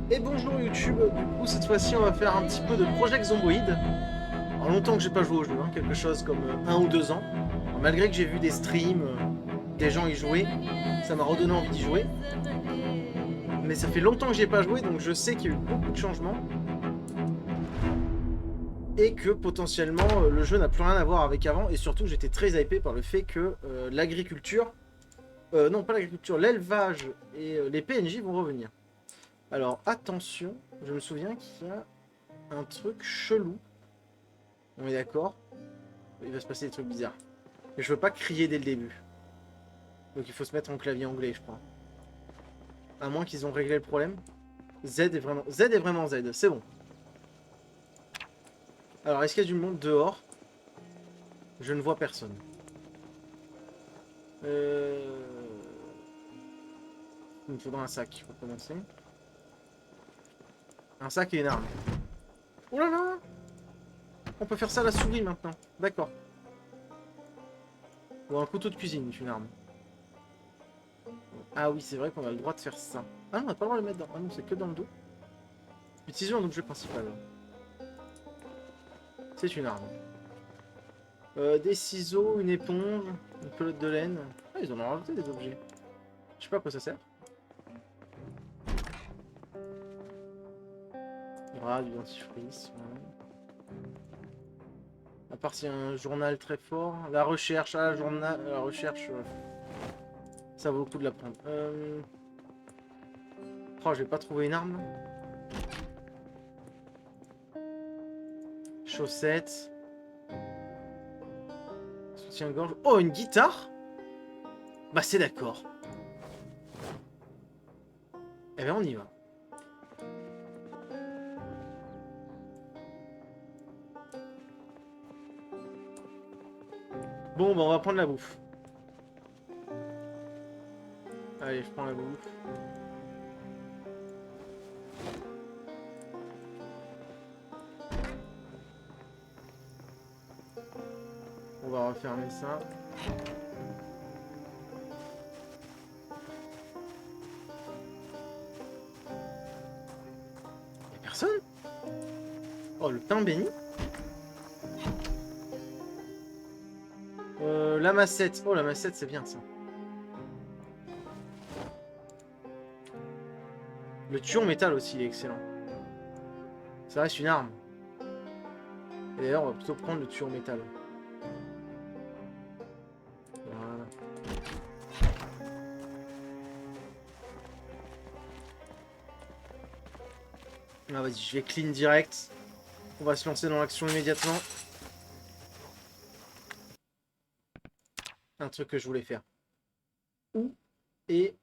Et bonjour YouTube, du coup cette fois-ci on va faire un petit peu de Project Zomboid. Alors longtemps que j'ai pas joué au jeu, hein, quelque chose comme 1 ou 2 ans. Alors, malgré que j'ai vu des streams, des gens y jouer, ça m'a redonné envie d'y jouer. Mais ça fait longtemps que j'ai pas joué, donc je sais qu'il y a eu beaucoup de changements. Et que potentiellement le jeu n'a plus rien à voir avec avant. Et surtout j'étais très hypé par le fait que l'agriculture, non pas l'agriculture, l'élevage et les PNJ vont revenir. Alors attention, je me souviens qu'il y a un truc chelou. On est d'accord? Il va se passer des trucs bizarres. Et je veux pas crier dès le début. Donc il faut se mettre en clavier anglais, je crois. À moins qu'ils ont réglé le problème. Z est vraiment Z, c'est bon. Alors, est-ce qu'il y a du monde dehors? Je ne vois personne. Il me faudra un sac pour commencer. Un sac et une arme. Oh là là! On peut faire ça à la souris maintenant. D'accord. Ou un couteau de cuisine, une arme. Ah oui, c'est vrai qu'on a le droit de faire ça. Ah non, on n'a pas le droit de le mettre dans... Ah non, c'est que dans le dos. Utilisons un objet principal. C'est une arme. Des ciseaux, une éponge, une pelote de laine. Ah, ils en ont rajouté des objets. Je sais pas à quoi ça sert. Du dentifrice. Ouais. À part s'il y a un journal très fort. La recherche, ah, journal, la recherche. Ça vaut le coup de la prendre. Oh, je vais pas trouver une arme. Chaussettes. Soutien-gorge. Oh, une guitare? Bah, c'est d'accord. Eh ben, on y va. Bon, bah, on va prendre la bouffe. Allez, je prends la bouffe. On va refermer ça. Y'a personne? Oh, le pain béni? La massette. Oh, la massette, c'est bien ça. Le tueur métal aussi, il est excellent. Ça reste une arme. Et d'ailleurs, on va plutôt prendre le tueur métal. Voilà. Ah, vas-y, je vais clean direct. On va se lancer dans l'action immédiatement. Un truc que je voulais faire. Où est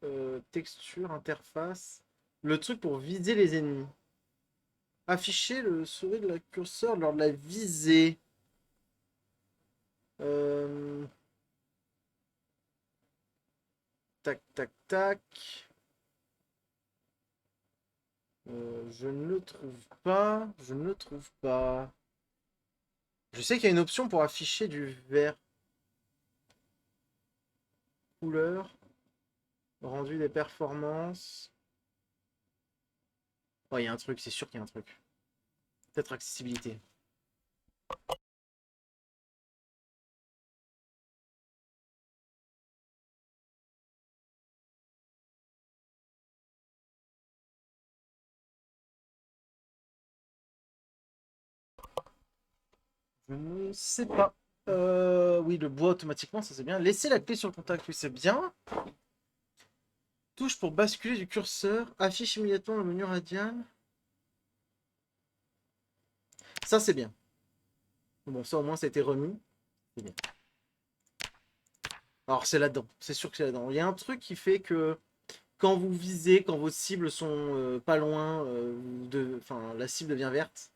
texture, interface. Le truc pour viser les ennemis. Afficher le souris de la curseur lors de la visée. Euh... Tac, tac, tac. Je ne le trouve pas. Je ne le trouve pas. Je sais qu'il y a une option pour afficher du vert. Couleur. Rendu des performances. Oh, il y a un truc, c'est sûr qu'il y a un truc. Peut-être accessibilité. Je ne sais pas. Oui, le bois automatiquement, ça c'est bien. Laisser la clé sur le contact, oui, c'est bien. Touche pour basculer du curseur. Affiche immédiatement le menu radial. Ça, c'est bien. Bon, ça au moins, ça a été remis. C'est bien. Alors, c'est là-dedans. C'est sûr que c'est là-dedans. Il y a un truc qui fait que quand vous visez, quand vos cibles sont pas loin, enfin, la cible devient verte.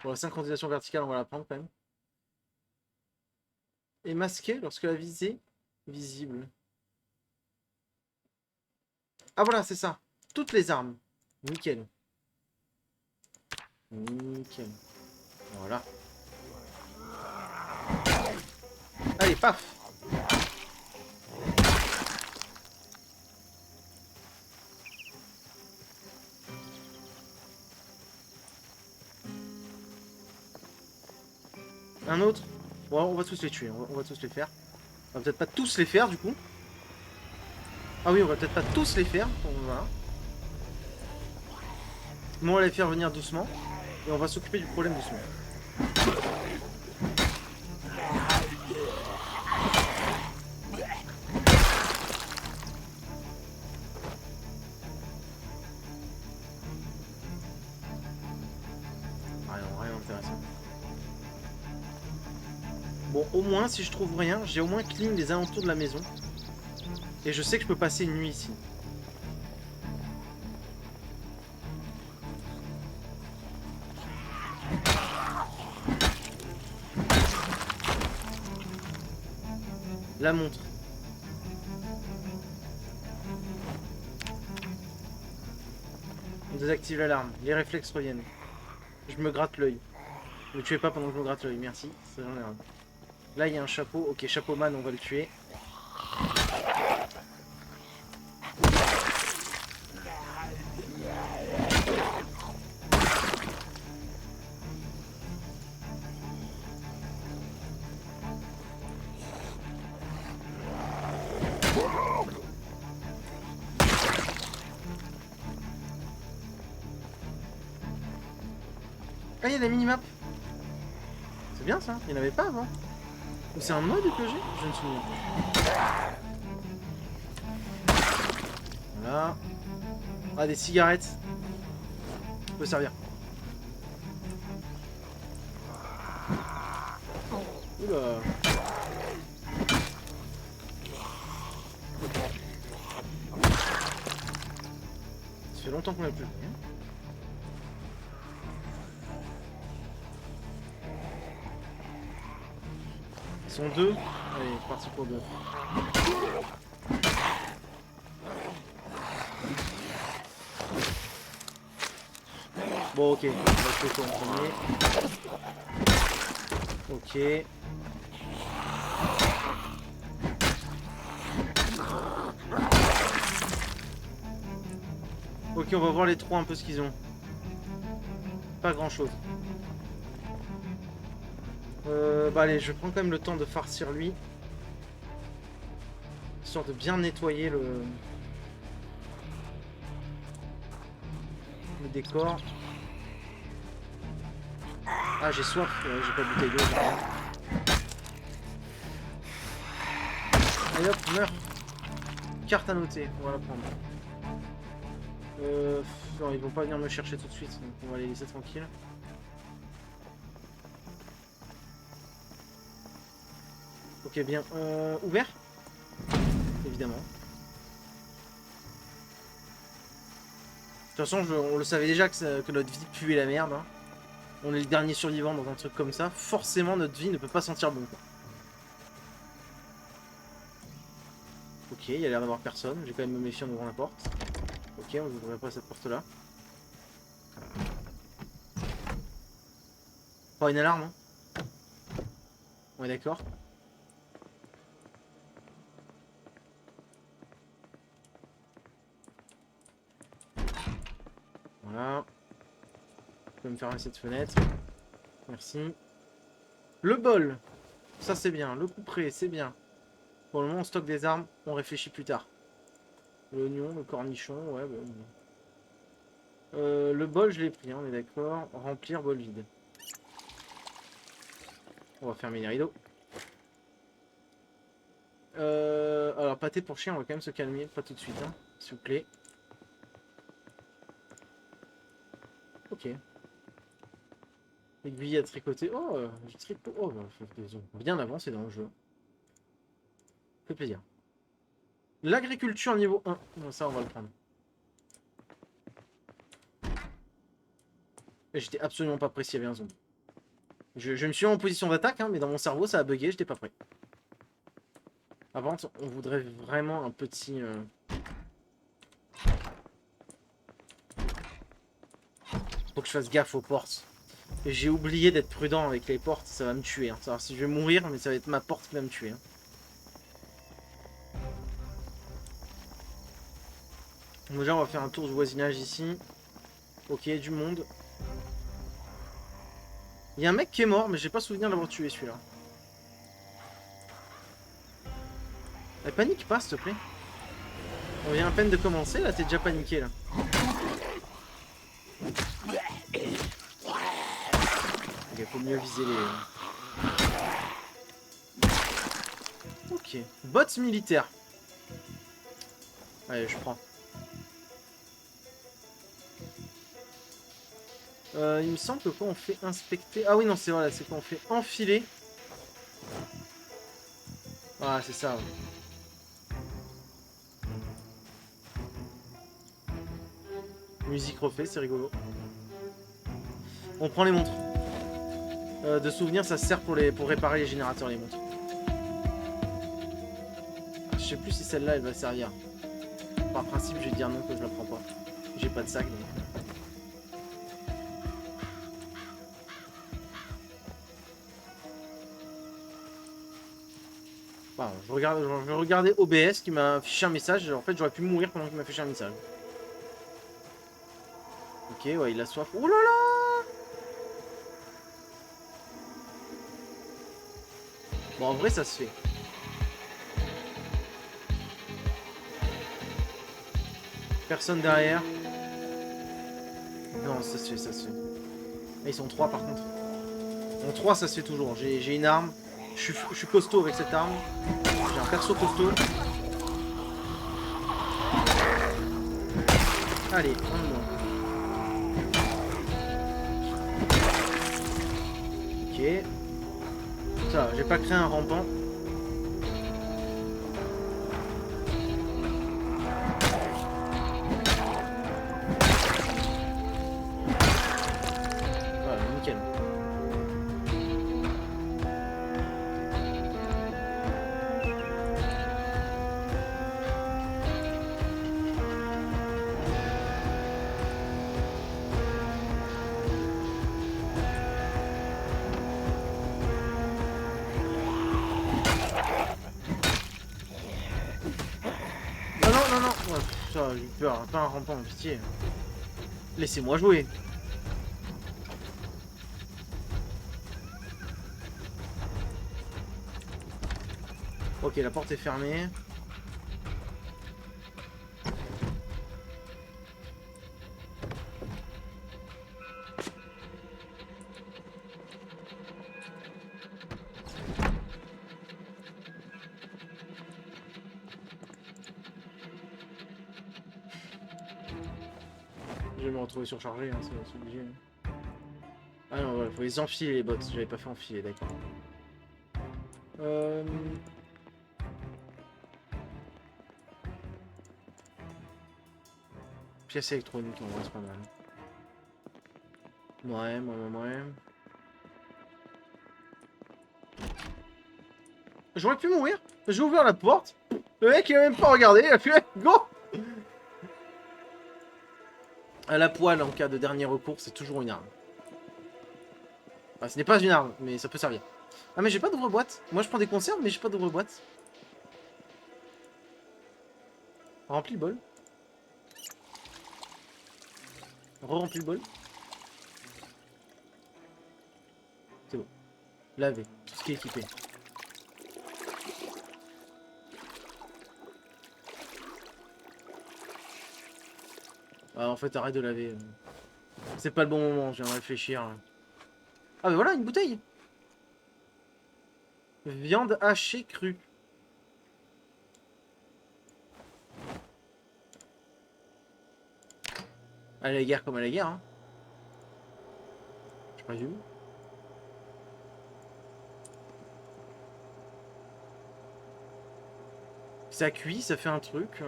Pour la synchronisation verticale, on va la prendre quand même. Et masqué lorsque la visée visible. Ah voilà, c'est ça. Toutes les armes. Nickel. Nickel. Voilà. Allez, paf. Un autre. Bon, on va tous les tuer, on va tous les faire. On va peut-être pas tous les faire du coup. Ah oui, on va peut-être pas tous les faire. Bon, voilà. Mais on va les faire venir doucement. Et on va s'occuper du problème doucement. Rien d'intéressant. Bon, au moins, si je trouve rien, j'ai au moins clean les alentours de la maison. Et je sais que je peux passer une nuit ici. La montre. On désactive l'alarme. Les réflexes reviennent. Je me gratte l'œil. Ne tuez pas pendant que je me gratte l'œil, merci. Là, il y a un chapeau. Ok, chapeau man, on va le tuer. Ah, il y a des minimap. C'est bien ça, il n'y en avait pas avant. Ou c'est un mode que j'ai? Je ne me souviens plus. Voilà. Ah, des cigarettes. Ça peut servir. Oula. Ça fait longtemps qu'on l'a plus. Ils sont deux. Allez, c'est parti pour deux. Bon, ok, on va tuer toi en premier. Ok. Ok, on va voir les trois un peu ce qu'ils ont. Pas grand chose. Bah allez, je prends quand même le temps de farcir lui. Histoire de bien nettoyer le décor. Ah, j'ai soif, j'ai pas de bouteille d'eau, j'ai rien. Allez hop, meurs. Carte à noter, on va la prendre. Non, ils vont pas venir me chercher tout de suite, donc on va les laisser tranquilles. Ok, bien. Ouvert? Évidemment. De toute façon, on le savait déjà que notre vie puait la merde. Hein. On est le dernier survivant dans un truc comme ça. Forcément, notre vie ne peut pas sentir bon. Quoi. Ok, il y a l'air d'avoir personne. J'ai quand même me méfier en ouvrant la porte. Ok, on n'ouvrirait pas cette porte-là. Pas une alarme, hein. On est d'accord. Voilà. Je peux me fermer cette fenêtre. Merci. Le bol. Ça, c'est bien. Le couperet, c'est bien. Pour le moment, on stocke des armes. On réfléchit plus tard. L'oignon, le cornichon, ouais. Bah, le bol, je l'ai pris, hein, on est d'accord. Remplir bol vide. On va fermer les rideaux. Alors, pâté pour chien, on va quand même se calmer. Pas tout de suite, hein, s'il vous plaît. Ok. Aiguille à tricoter. Oh, je tricote. Oh, bah, ils ont bien avancé dans le jeu. Ça fait plaisir. L'agriculture niveau 1. Bon, ça, on va le prendre. J'étais absolument pas prêt s'il y avait un zombie. Je me suis en position d'attaque, hein, mais dans mon cerveau, ça a bugué, j'étais pas prêt. Avant, on voudrait vraiment un petit... Faut que je fasse gaffe aux portes. J'ai oublié d'être prudent avec les portes, ça va me tuer. Hein. Alors, si je vais mourir, mais ça va être ma porte qui va me tuer. Hein. Donc déjà, on va faire un tour du voisinage ici. Ok, du monde. Il y a un mec qui est mort, mais j'ai pas souvenir de l'avoir tué celui-là. Panique pas, s'il te plaît. On vient à peine de commencer, là, t'es déjà paniqué, là. Ok, faut mieux viser les... Ok. Bots militaires. Allez, je prends. Il me semble que quand on fait inspecter... Ah oui, non, c'est voilà, c'est quand on fait enfiler. Ah, c'est ça, ouais. Musique refait, c'est rigolo. On prend les montres. De souvenirs, ça sert pour réparer les générateurs, les montres. Je sais plus si celle-là, elle va servir. Par principe, je vais dire non, que je la prends pas. J'ai pas de sac, donc... Enfin, je vais regarder OBS qui m'a affiché un message. En fait, j'aurais pu mourir pendant qu'il m'a affiché un message. Ok, ouais, il a soif. Oh là là! Bon, en vrai, ça se fait. Personne derrière. Non, ça se fait, ça se fait. Ah, ils sont 3 par contre. En 3, ça se fait toujours. J'ai une arme. Je suis costaud avec cette arme. J'ai un perso costaud. Allez, un moins. Ok. Ça, j'ai pas créé un rampant. Voilà, nickel. Non, non, non, non. Ouais, ça, j'ai peur. Pas un rampant, pitié. Laissez-moi jouer. Ok, la porte est fermée. Je vais me retrouver surchargé, hein, c'est obligé. Ah non, ouais, faut les enfiler les bots. J'avais pas fait enfiler, d'accord. Euh... Pièce électronique, en vrai, c'est pas mal. Ouais. J'aurais pu mourir. J'ai ouvert la porte. Le mec, il a même pas regardé. Il a fait go. À la poêle, en cas de dernier recours, c'est toujours une arme. Enfin, ce n'est pas une arme, mais ça peut servir. Ah, mais j'ai pas d'ouvre-boîte. Moi, je prends des conserves, mais j'ai pas d'ouvre-boîte. Remplis le bol. Re-remplis le bol. C'est bon. Laver. Tout ce qui est équipé. Ah, en fait, arrête de laver. C'est pas le bon moment, je viens de réfléchir. Ah, mais voilà, une bouteille. Viande hachée crue. À la guerre comme à la guerre, hein. Je présume. Ça cuit, ça fait un truc.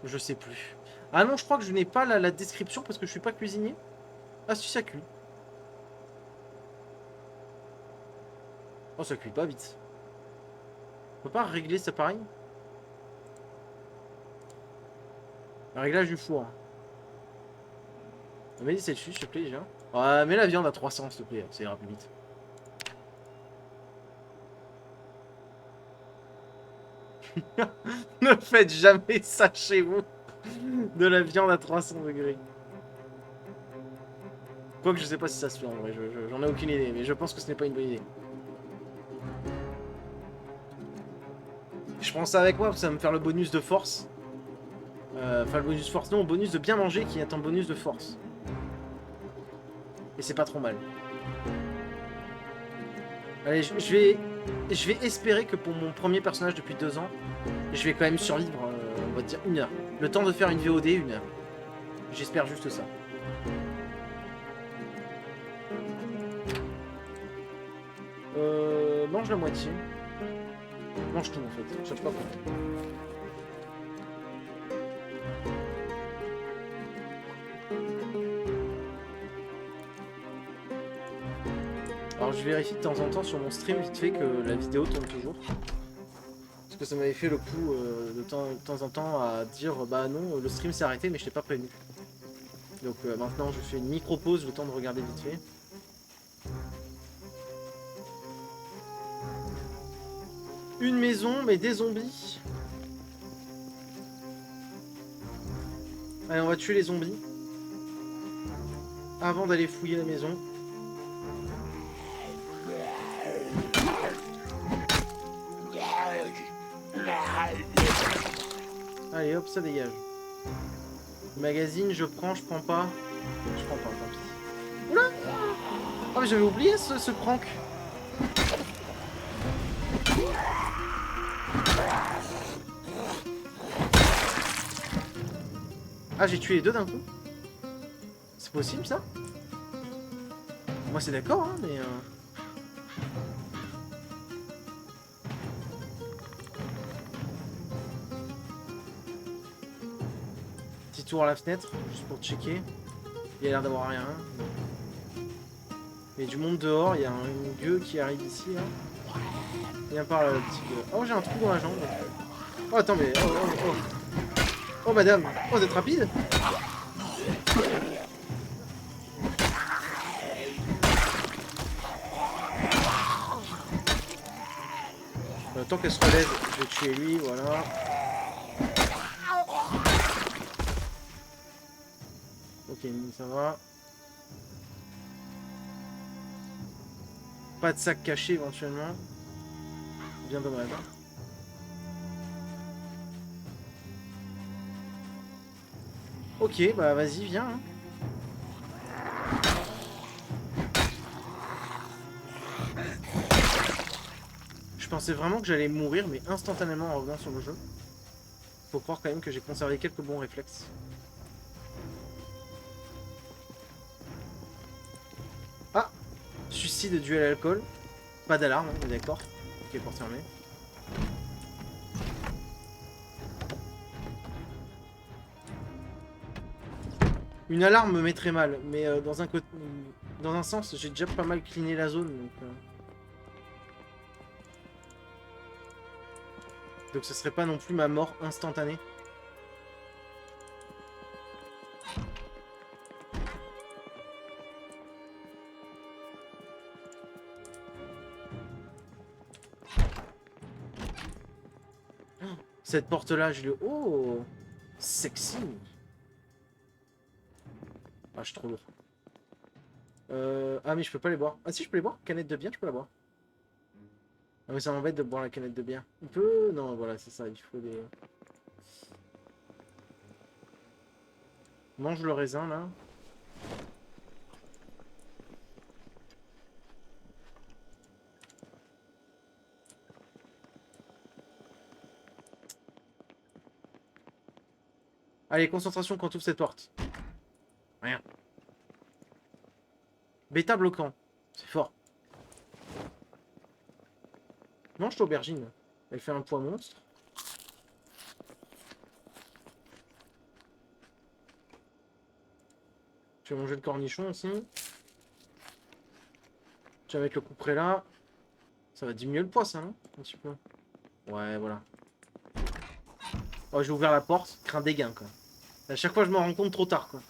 Je sais plus. Ah non, je crois que je n'ai pas la description parce que je suis pas cuisinier. Ah si, ça cuit. Oh, ça cuit pas vite. On peut pas régler ça pareil? Le réglage du four. Mets c'est dessus, s'il te plaît, déjà. Ouais, mets la viande à 300, s'il te plaît, ça ira plus vite. Ne faites jamais ça chez vous. De la viande à 300 degrés. Quoique je sais pas si ça se fait en vrai, j'en ai aucune idée, mais je pense que ce n'est pas une bonne idée. Je prends ça avec moi, parce que ça va me faire le bonus de force. Enfin le bonus de force, non, le bonus de bien manger qui est un bonus de force. Et c'est pas trop mal. Allez, je vais espérer que pour mon premier personnage depuis 2 ans, je vais quand même survivre, on va dire 1 heure. Le temps de faire une VOD, 1 heure. J'espère juste ça. Mange la moitié. Mange tout en fait, cherche pas quoi. Alors je vérifie de temps en temps sur mon stream vite fait que la vidéo tourne toujours. Parce que ça m'avait fait le coup de temps en temps à dire bah non, le stream s'est arrêté mais je t'ai pas prévenu. Donc maintenant je fais une micro pause, le temps de regarder vite fait. Une maison mais des zombies. Allez, on va tuer les zombies. Avant d'aller fouiller la maison. Allez hop, ça dégage. Magazine, je prends pas. Je prends pas, tant pis. Oula! Oh mais j'avais oublié ce prank. Ah, j'ai tué les deux d'un coup. C'est possible ça? Moi c'est d'accord, hein, mais... Petit tour à la fenêtre, juste pour checker. Il y a l'air d'avoir rien. Il y a du monde dehors, il y a une gueule qui arrive ici, là. Viens par là, le petit gueule. Oh, j'ai un trou dans la jambe. Oh, attends, mais... Oh, oh, oh. Oh, madame. Oh, vous êtes rapide? Tant qu'elle se relève, je vais tuer lui, voilà. Ok, ça va. Pas de sac caché éventuellement. Bien dommage. Hein. Ok, bah vas-y, viens. Hein. Je pensais vraiment que j'allais mourir, mais instantanément en revenant sur le jeu. Faut croire quand même que j'ai conservé quelques bons réflexes. Ah! Suicide dû à l'alcool. Pas d'alarme, on est d'accord. Ok, porte fermée. Une alarme me mettrait mal, mais dans un sens, j'ai déjà pas mal cleané la zone. Donc ce serait pas non plus ma mort instantanée. Cette porte-là, je le... Oh! Sexy! Ah, je suis trop lourd. Ah, mais je peux pas les boire. Ah si, je peux les boire. Canette de bière, je peux la boire. Ah, mais ça m'embête de boire la canette de bière. On peut... Non, voilà, c'est ça, il faut des... Mange le raisin, là. Allez, concentration quand on ouvre cette porte. Rien. Bêta bloquant. C'est fort. Mange l'aubergine. Elle fait un poids monstre. Tu vas manger le cornichon aussi. Tu vas mettre le couperet là. Ça va diminuer le poids, ça, non? Un petit peu. Ouais, voilà. Oh, j'ai ouvert la porte. Crains des gains, quoi. À chaque fois, je me rends compte trop tard, quoi.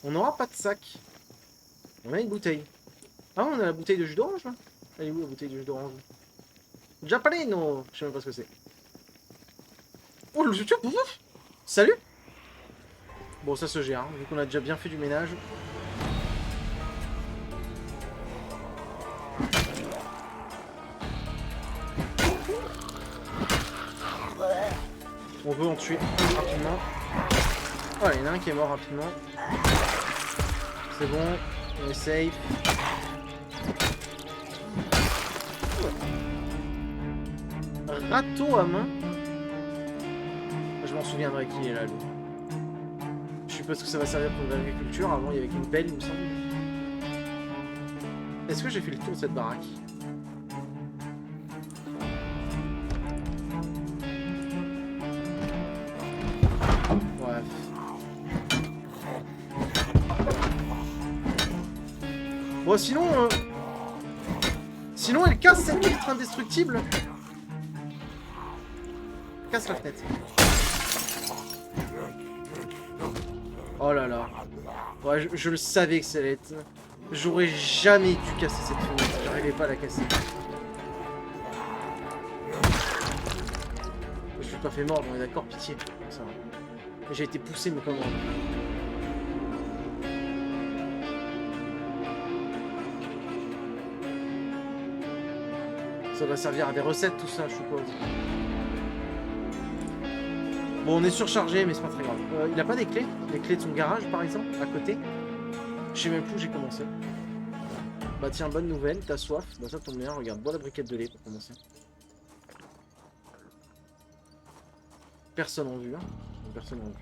On n'aura pas de sac. On a une bouteille. Ah, on a la bouteille de jus d'orange, là. Elle est où, la bouteille de jus d'orange? Japanese, non. Je sais même pas ce que c'est. Oh, le jus d'orange. Salut. Bon, ça se gère, hein, vu qu'on a déjà bien fait du ménage. On veut en tuer un rapidement. Voilà, il y en a un qui est mort rapidement. C'est bon, on est safe. Râteau à main. Je m'en souviendrai qui est là, lui. Je suppose que ça va servir pour l'agriculture. Avant, il y avait une pelle, il me semble. Est-ce que j'ai fait le tour de cette baraque? Bref. Bon, sinon... Sinon, elle casse cette vitre indestructible. Casse la fenêtre. Oh là là. Ouais, je le savais que ça allait être... J'aurais jamais dû casser cette fenêtre. J'arrivais pas à la casser. Je suis pas fait mort, on est d'accord, pitié. Ça va. J'ai été poussé, mais comment? Ça va servir à des recettes, tout ça, je suppose. Bon, on est surchargé, mais c'est pas très grave. Il a pas des clés? Les clés de son garage, par exemple, à côté? Je sais même plus où j'ai commencé. Bah tiens, bonne nouvelle, t'as soif. Bah ça tombe bien, regarde, bois la briquette de lait pour commencer. Personne en vue, hein. Personne en vue.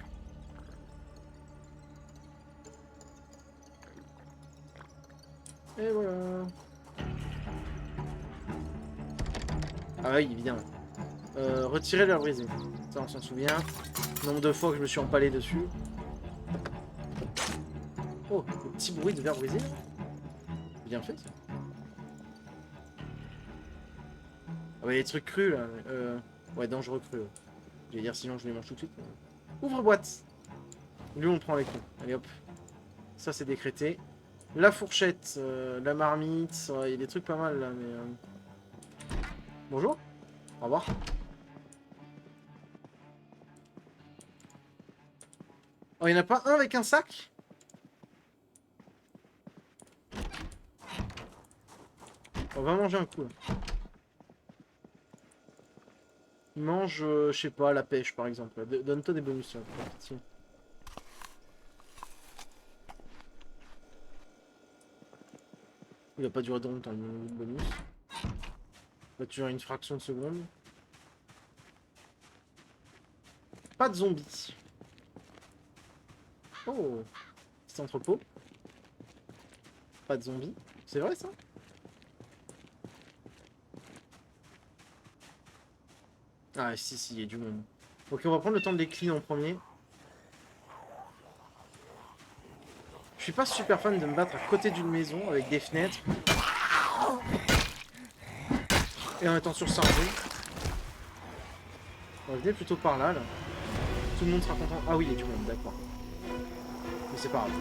Et voilà. Ah oui, évidemment. Retirer la brisée. Ça, on s'en souvient. Nombre de fois que je me suis empalé dessus. Oh, le petit bruit de verre brisé. Bien fait, ça. Ah ouais, les trucs crus, là. Ouais, dangereux crus. Je vais dire, sinon je les mange tout de suite. Ouvre boîte. Lui, on le prend avec nous. Allez, hop. Ça, c'est décrété. La fourchette, la marmite. Ouais, il y a des trucs pas mal, là, mais... Bonjour. Au revoir. Oh, il n'y en a pas un avec un sac? On va manger un coup, là. Il mange, je sais pas, la pêche, par exemple. Donne-toi des bonus, là. Il va pas durer dans longtemps, le bonus. Il va durer une fraction de seconde. Pas de zombies. Oh, petit entrepôt. Pas de zombies. C'est vrai, ça? Ah, si, il y a du monde. Ok, on va prendre le temps de les clean en premier. Je suis pas super fan de me battre à côté d'une maison avec des fenêtres. Et en étant surchargé. On va venir plutôt par là, là. Tout le monde sera content. Ah oui, il y a du monde, d'accord. Mais c'est pas grave.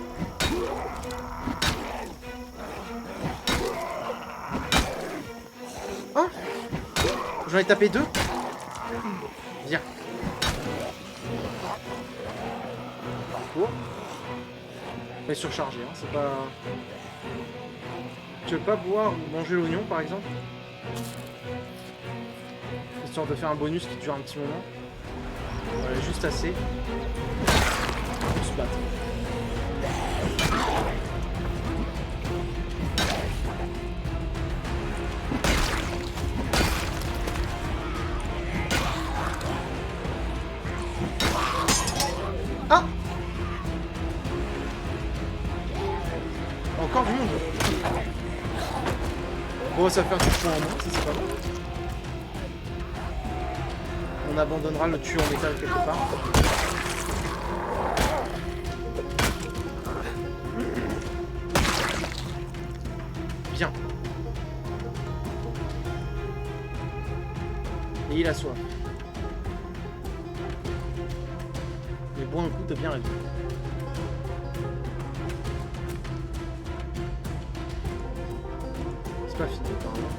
Oh, j'en ai tapé deux. Viens. Oh. On est surchargé, hein. C'est pas... Tu veux pas boire ou manger l'oignon, par exemple? Histoire de faire un bonus qui dure un petit moment. Voilà, juste assez. Pour se battre. Ah! Encore du monde. Bon, ça fait un coup de poing en moins, ça c'est pas bon. On abandonnera le tuyau en métal quelque part. Bien. Et il a soif. Mais bois un coup, t'as bien raison. C'est pas fini, apparemment.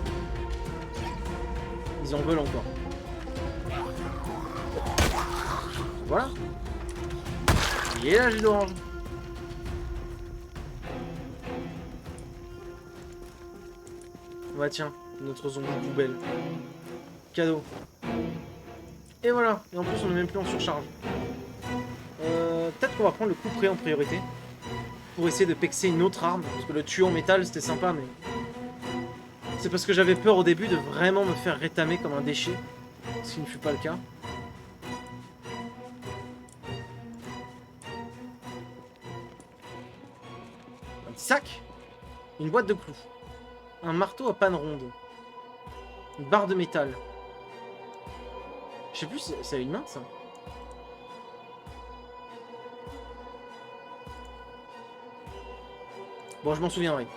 Ils en veulent encore. Voilà. Et là, jus d'orange. Bah tiens, notre zombie poubelle. Cadeau. Et voilà. Et en plus, on est même plus en surcharge. Peut-être qu'on va prendre le couperet en priorité. Pour essayer de pexer une autre arme. Parce que le tuyau en métal, c'était sympa, mais... C'est parce que j'avais peur au début de vraiment me faire rétamer comme un déchet. Ce qui ne fut pas le cas. Un petit sac. Une boîte de clous. Un marteau à panne ronde. Une barre de métal. Je sais plus si ça a une main, ça. Bon, je m'en souviendrai.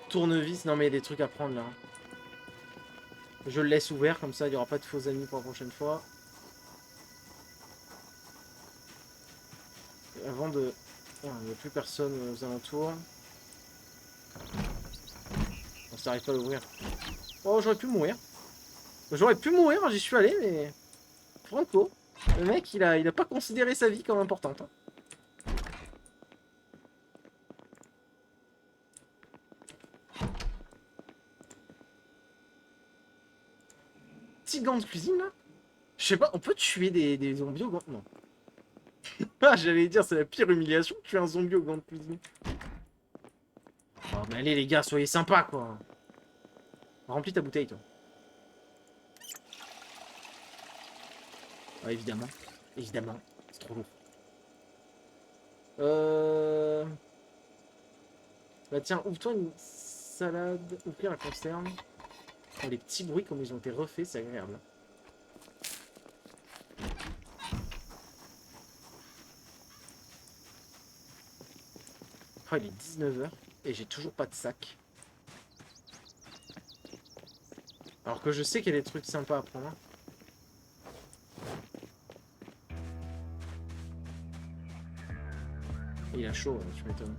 Tournevis. Non, mais il y a des trucs à prendre, là. Je le laisse ouvert, comme ça, il n'y aura pas de faux amis pour la prochaine fois. Et avant de... Oh, il n'y a plus personne aux alentours. On s'arrive pas à l'ouvrir. Oh, j'aurais pu mourir. J'aurais pu mourir, j'y suis allé, mais... Franco, le mec, il a pas considéré sa vie comme importante. Hein. Petit gant de cuisine, là. Je sais pas, on peut tuer des zombies au gant... Non. Ah, j'allais dire, c'est la pire humiliation de tuer un zombie au gant de cuisine. Oh, mais allez, les gars, soyez sympas, quoi. Remplis ta bouteille, toi. Ah, évidemment. Évidemment. C'est trop lourd. Bah tiens, ouvre-toi une salade. Ouvrir la conserve. Oh, les petits bruits, comme ils ont été refaits, c'est agréable. Oh, il est 19 h et j'ai toujours pas de sac. Alors que je sais qu'il y a des trucs sympas à prendre. Il a chaud, tu m'étonnes.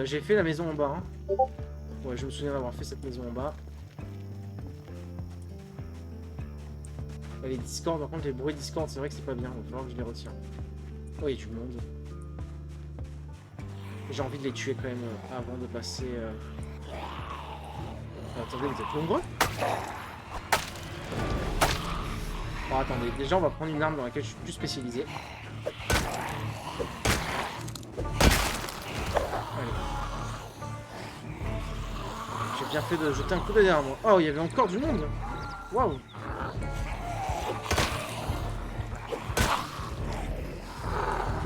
J'ai fait la maison en bas. Hein. Ouais, je me souviens d'avoir fait cette maison en bas. Les Discord, par contre, les bruits Discord, c'est vrai que c'est pas bien. Il va falloir que je les retire. Oh, il y a du monde. J'ai envie de les tuer quand même avant de passer... Attendez, vous êtes nombreux? Bon, attendez. Déjà, on va prendre une arme dans laquelle je suis plus spécialisé. Allez. J'ai bien fait de jeter un coup d'œil derrière moi. Oh, il y avait encore du monde. Waouh.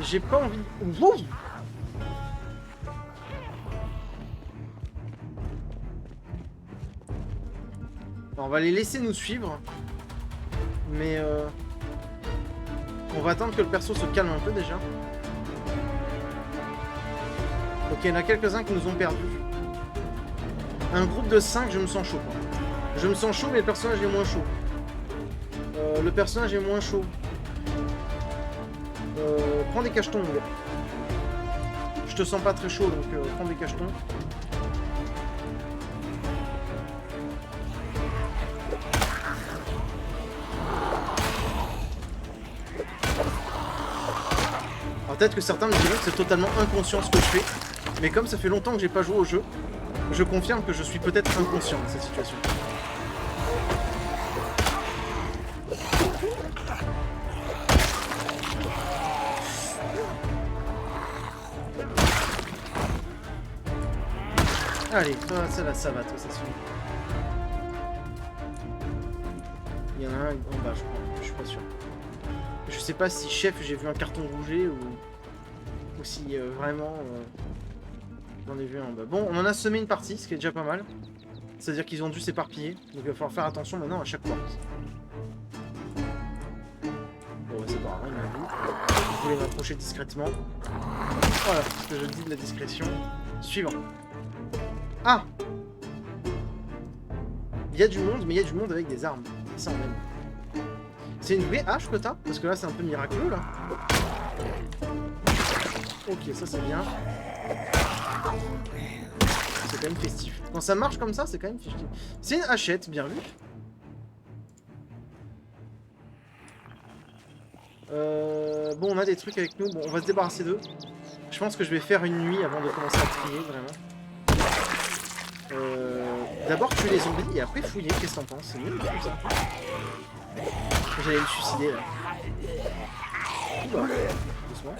J'ai pas envie... Wow. On va les laisser nous suivre. Mais on va attendre que le perso se calme un peu déjà. Ok, il y en a quelques-uns qui nous ont perdus. Un groupe de 5, je me sens chaud. Quoi. Je me sens chaud, mais le personnage est moins chaud. Le personnage est moins chaud. Prends des cachetons, mon gars. Je te sens pas très chaud, donc prends des cachetons. Alors peut-être que certains me diront que c'est totalement inconscient ce que je fais, mais comme ça fait longtemps que j'ai pas joué au jeu, je confirme que je suis peut-être inconscient de cette situation. Allez, toi, ça va, toi, ça suffit. Il y en a un en bas, je crois, je suis pas sûr. Je sais pas si chef, j'ai vu un carton rouge ou si vraiment j'en ai vu un en bas. Bon, on en a semé une partie, ce qui est déjà pas mal. C'est-à-dire qu'ils ont dû s'éparpiller, donc il va falloir faire attention maintenant à chaque porte. Bon, ouais, c'est pas grave, il m'a vu. Je voulais m'approcher discrètement. Voilà, ce que je dis de la discrétion. Suivant. Ah! Il y a du monde, mais il y a du monde avec des armes. Ça, on aime. C'est une vraie hache que t'as? Parce que là, c'est un peu miraculeux, là. Ok, ça, c'est bien. C'est quand même festif. Quand ça marche comme ça, c'est quand même festif. C'est une hachette, bien vu. Bon, on a des trucs avec nous. Bon, on va se débarrasser d'eux. Je pense que je vais faire une nuit avant de commencer à trier, vraiment. D'abord tuer les zombies et après fouiller. Qu'est-ce que t'en penses? C'est mieux comme ça. J'allais me suicider là. Oula, doucement.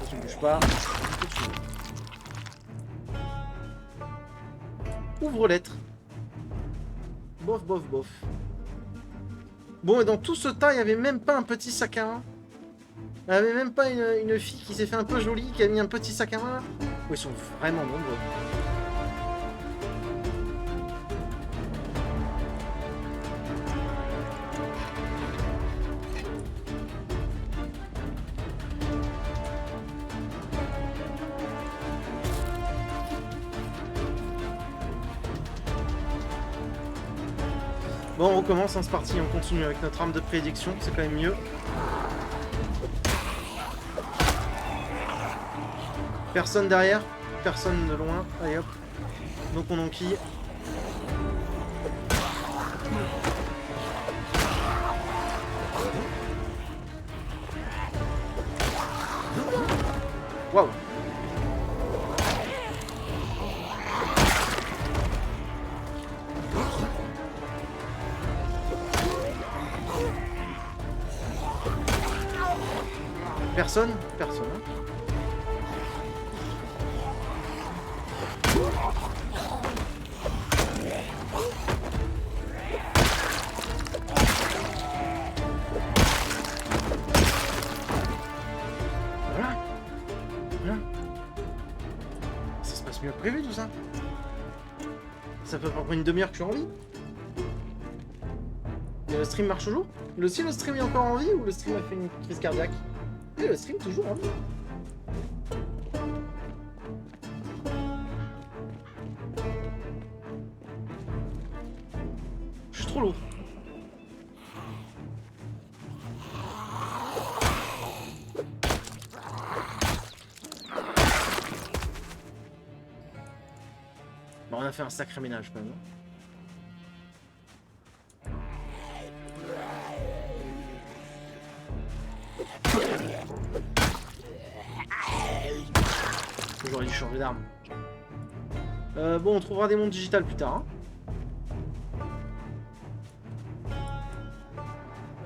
Tu ne bouges pas. Ouvre lettre. Bof, bof, bof. Bon, et dans tout ce tas, il n'y avait même pas un petit sac à main. Il n'y avait même pas une fille qui s'est fait un peu jolie, qui a mis un petit sac à main là. Oh, ils sont vraiment nombreux. Bon, on recommence, hein, c'est parti, on continue avec notre arme de prédiction, c'est quand même mieux. Personne derrière, personne de loin, allez hop. Donc on enquille. Waouh. Personne? Personne. Hein. Voilà. Voilà. Ça se passe mieux que prévu tout ça. Ça peut pas prendre une demi-heure que je suis en vie. Et le stream marche toujours? Le stream est encore en vie ou le stream a fait une crise cardiaque? Et le stream toujours en vie. Je suis trop lourd. Bon, on a fait un sacré ménage quand même. J'aurais dû changer d'arme. Bon, on trouvera des mondes digitales plus tard.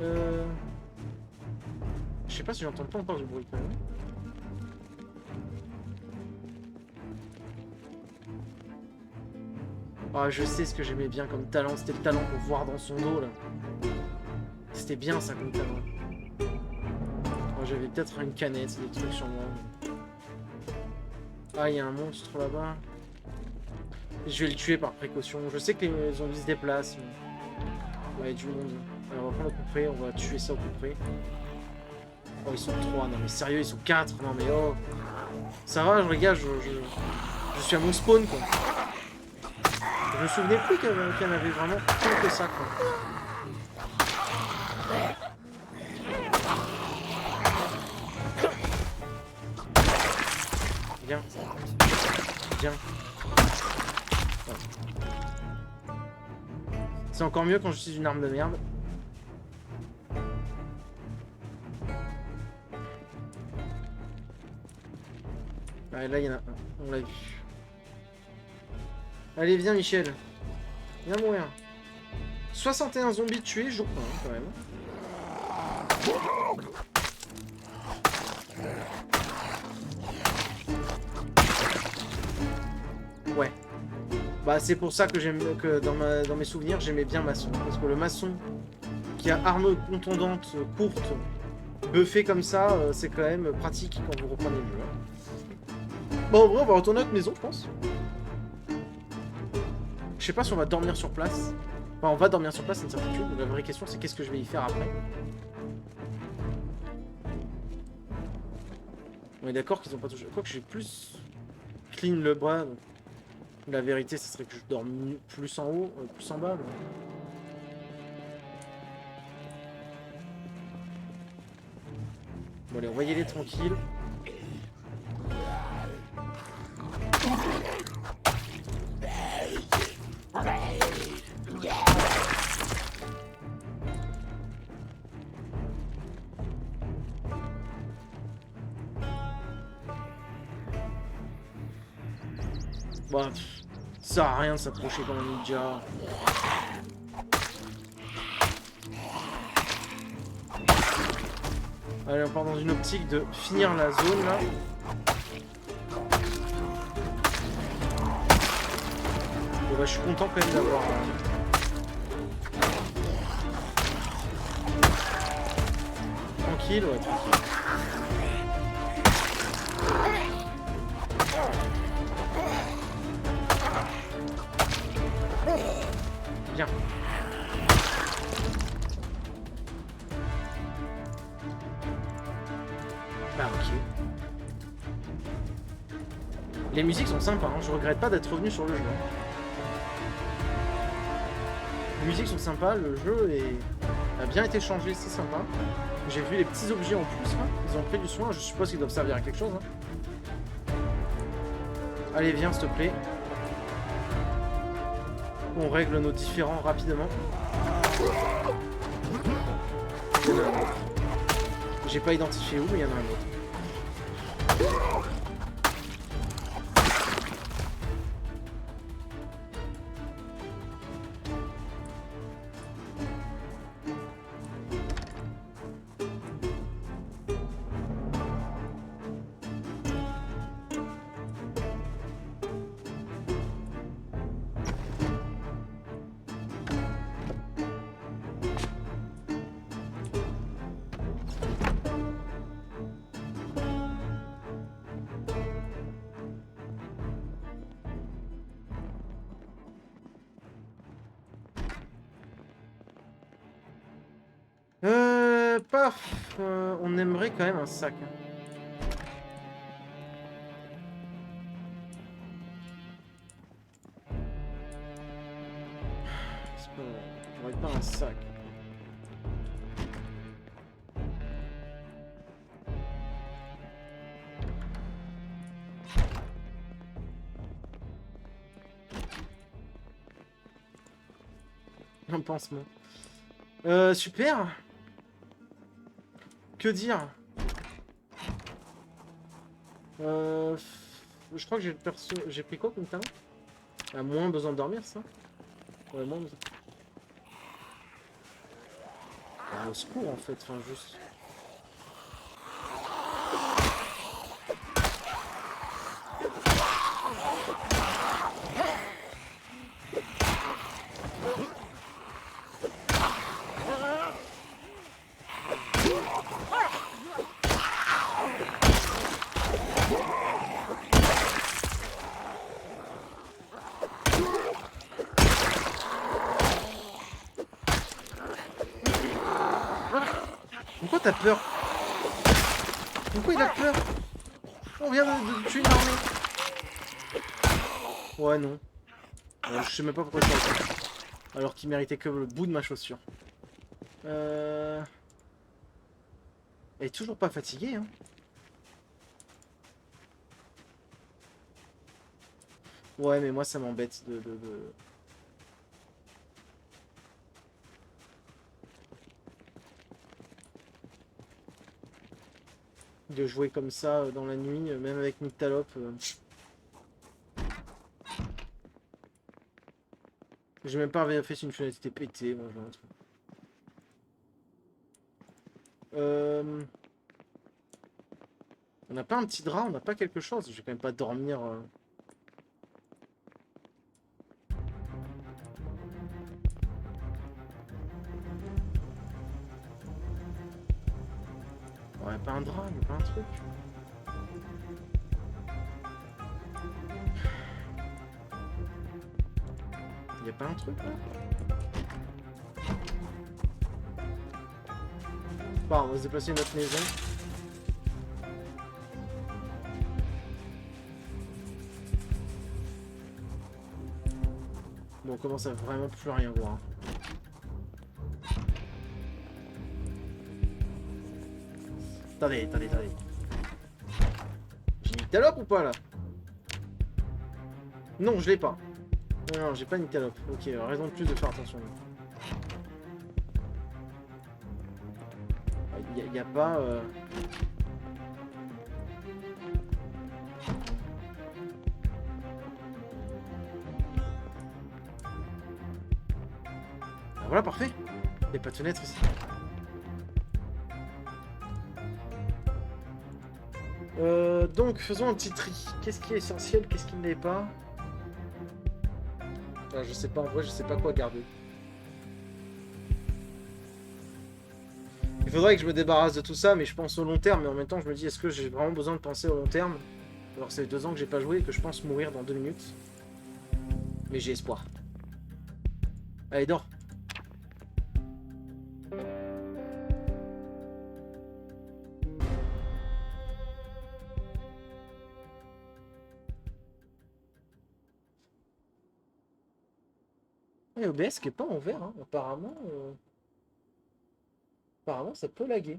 Hein. Je sais pas si j'entends pas encore du bruit quand même. Ah, je sais ce que j'aimais bien comme talent, c'était le talent pour voir dans son dos là. C'était bien ça comme talent. Oh, j'avais peut-être une canette, des trucs sur moi. Ah, il y a un monstre là-bas. Je vais le tuer par précaution. Je sais que les zombies se déplacent. Ouais, il y a du monde. Alors, on va prendre au coup près, on va tuer ça au coup près. Oh, ils sont 3. Non mais sérieux, ils sont 4. Non mais oh. Ça va, les gars, je suis à mon spawn quoi. Je me souvenais plus qu'il y en avait vraiment tant que ça quoi. Viens. Viens. C'est encore mieux quand je suis une arme de merde. Ah, là il y en a un, on l'a vu. Allez viens Michel. Viens mourir. 61 zombies tués, je crois hein, quand même. Ouais. Bah c'est pour ça que j'aime que dans mes souvenirs j'aimais bien maçon. Parce que le maçon qui a arme contondante, courte, buffée comme ça, c'est quand même pratique quand vous reprenez le jeu. Hein. Bon en vrai on va retourner à notre maison je pense. Je sais pas si on va dormir sur place. Enfin on va dormir sur place, c'est une certitude. La vraie question c'est qu'est-ce que je vais y faire après. On est d'accord qu'ils ont pas touché. Quoique j'ai plus clean le bras. Donc... La vérité, ce serait que je dorme plus en haut, plus en bas. Mais... Bon allez, on va y aller tranquille. Bah, ça sert à rien de s'approcher comme un ninja. Allez, on part dans une optique de finir la zone là. Bon bah je suis content quand même d'avoir... Tranquille, ouais, tranquille. Bien. Bah ok. Les musiques sont sympas, hein. Je regrette pas d'être revenu sur le jeu. Les musiques sont sympas, le jeu a bien été changé, c'est sympa. J'ai vu les petits objets en plus, hein. Ils ont pris du soin, je suppose qu'ils doivent servir à quelque chose. Hein. Allez, viens s'il te plaît. On règle nos différends rapidement. Il y en a un autre. J'ai pas identifié où, mais il y en a un autre. Paf, on aimerait quand même un sac. J'aurais pas un sac. Un pansement. Super. Que dire? Je crois que j'ai pris quoi comme talent? Ah, moins besoin de dormir, ça? Ouais, moins besoin. Ah, au secours, en fait, enfin, juste... Pourquoi t'as peur? Pourquoi il a peur? On vient de tuer une armée. Ouais, non. Je sais même pas pourquoi je suis là. Alors qu'il méritait que le bout de ma chaussure. Elle est toujours pas fatiguée, hein. Ouais, mais moi ça m'embête de jouer comme ça dans la nuit, même avec Nyctalope. J'ai même pas fait si une fenêtre était pétée, moi je On n'a pas un petit drap, on n'a pas quelque chose. Je vais quand même pas dormir. Ouais, pas un drap, mais pas un truc. Y a pas un truc là? Bon, on va se déplacer à notre maison. Bon, on commence à vraiment plus rien voir. Attendez. J'ai Nyctalope ou pas là? Non, je l'ai pas. Non, j'ai pas Nyctalope. Ok, raison de plus de faire attention. Y a pas... voilà, parfait. Il n'y a pas de fenêtre ici. Donc, faisons un petit tri. Qu'est-ce qui est essentiel, qu'est-ce qui ne l'est pas? Je sais pas, en vrai, je sais pas quoi garder. Il faudrait que je me débarrasse de tout ça, mais je pense au long terme. Mais en même temps, je me dis, est-ce que j'ai vraiment besoin de penser au long terme? Alors, ça fait 2 ans que j'ai pas joué et que je pense mourir dans 2 minutes. Mais j'ai espoir. Allez, dors. Et OBS qui est pas en vert, hein. Apparemment, ça peut laguer.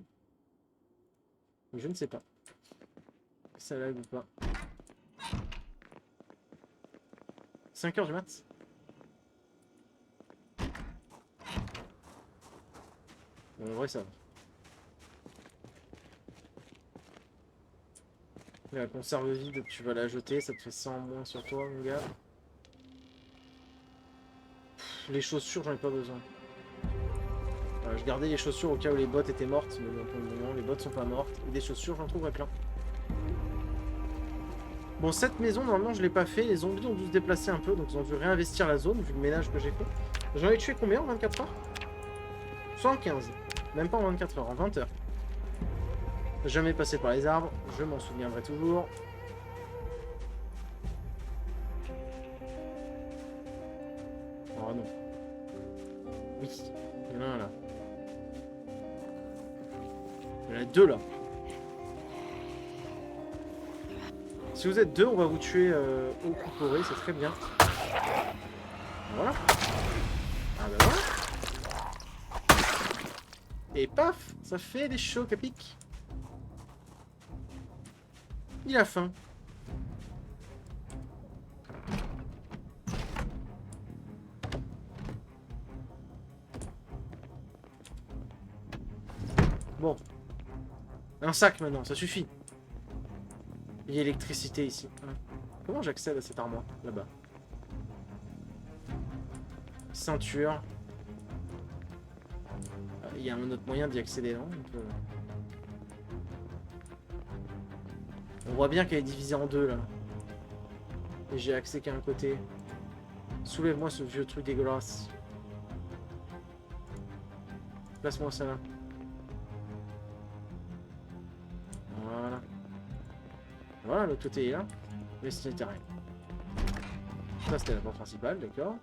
Mais je ne sais pas. Ça lag ou pas. 5 h du mat. Bon, en vrai, ça va. La conserve vide, tu vas la jeter, ça te fait 100 en moins sur toi, mon gars. Les chaussures, j'en ai pas besoin. Je gardais les chaussures au cas où les bottes étaient mortes, mais bon, pour le moment, les bottes sont pas mortes. Et des chaussures, j'en trouverai plein. Bon, cette maison, normalement, je l'ai pas fait. Les zombies ont dû se déplacer un peu, donc ils ont dû réinvestir la zone, vu le ménage que j'ai fait. J'en ai tué combien en 24 heures? 115. Même pas en 24 heures, en 20 heures. Jamais passé par les arbres, je m'en souviendrai toujours. Oh non. Oui, il y en a un là. Il y en a 2 là. Si vous êtes 2, on va vous tuer au coup pourri, c'est très bien. Voilà. Ah ben voilà. Et paf, ça fait des chocs à pic. Il a faim. Bon. Un sac maintenant, ça suffit. Il y a l'électricité ici. Comment j'accède à cette armoire? Là-bas. Ceinture. Il y a un autre moyen d'y accéder, non? On voit bien qu'elle est divisée en 2 là. Et j'ai accès qu'à un côté. Soulève-moi ce vieux truc dégueulasse. Place-moi ça là. Voilà. Voilà, l'autre côté est là. Mais ce n'était rien. Ça c'était la porte principale, d'accord.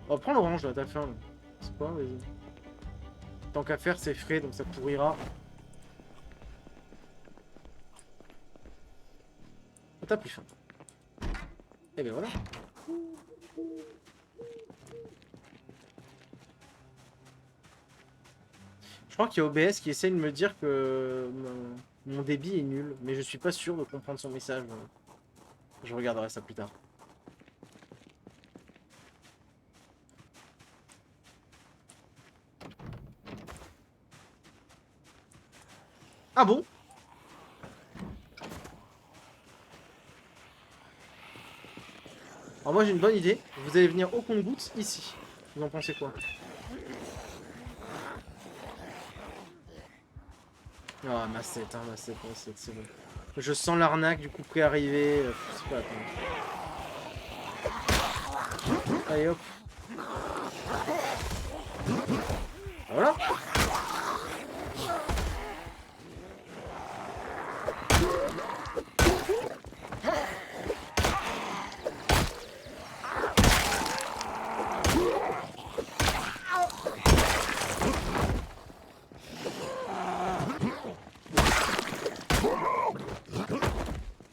On prend l'orange là, t'as faim. C'est quoi, vas-y. Tant qu'à faire, c'est frais, donc ça pourrira. Oh, t'as plus faim. Et ben voilà. Je crois qu'il y a OBS qui essaie de me dire que mon débit est nul, mais je suis pas sûr de comprendre son message. Je regarderai ça plus tard. Ah bon? Alors moi j'ai une bonne idée. Vous allez venir au compte-gouttes ici. Vous en pensez quoi? Ah, Massette, hein, Massette, c'est bon. Je sens l'arnaque du coup prêt arriver. C'est pas la peine. Allez hop. Voilà.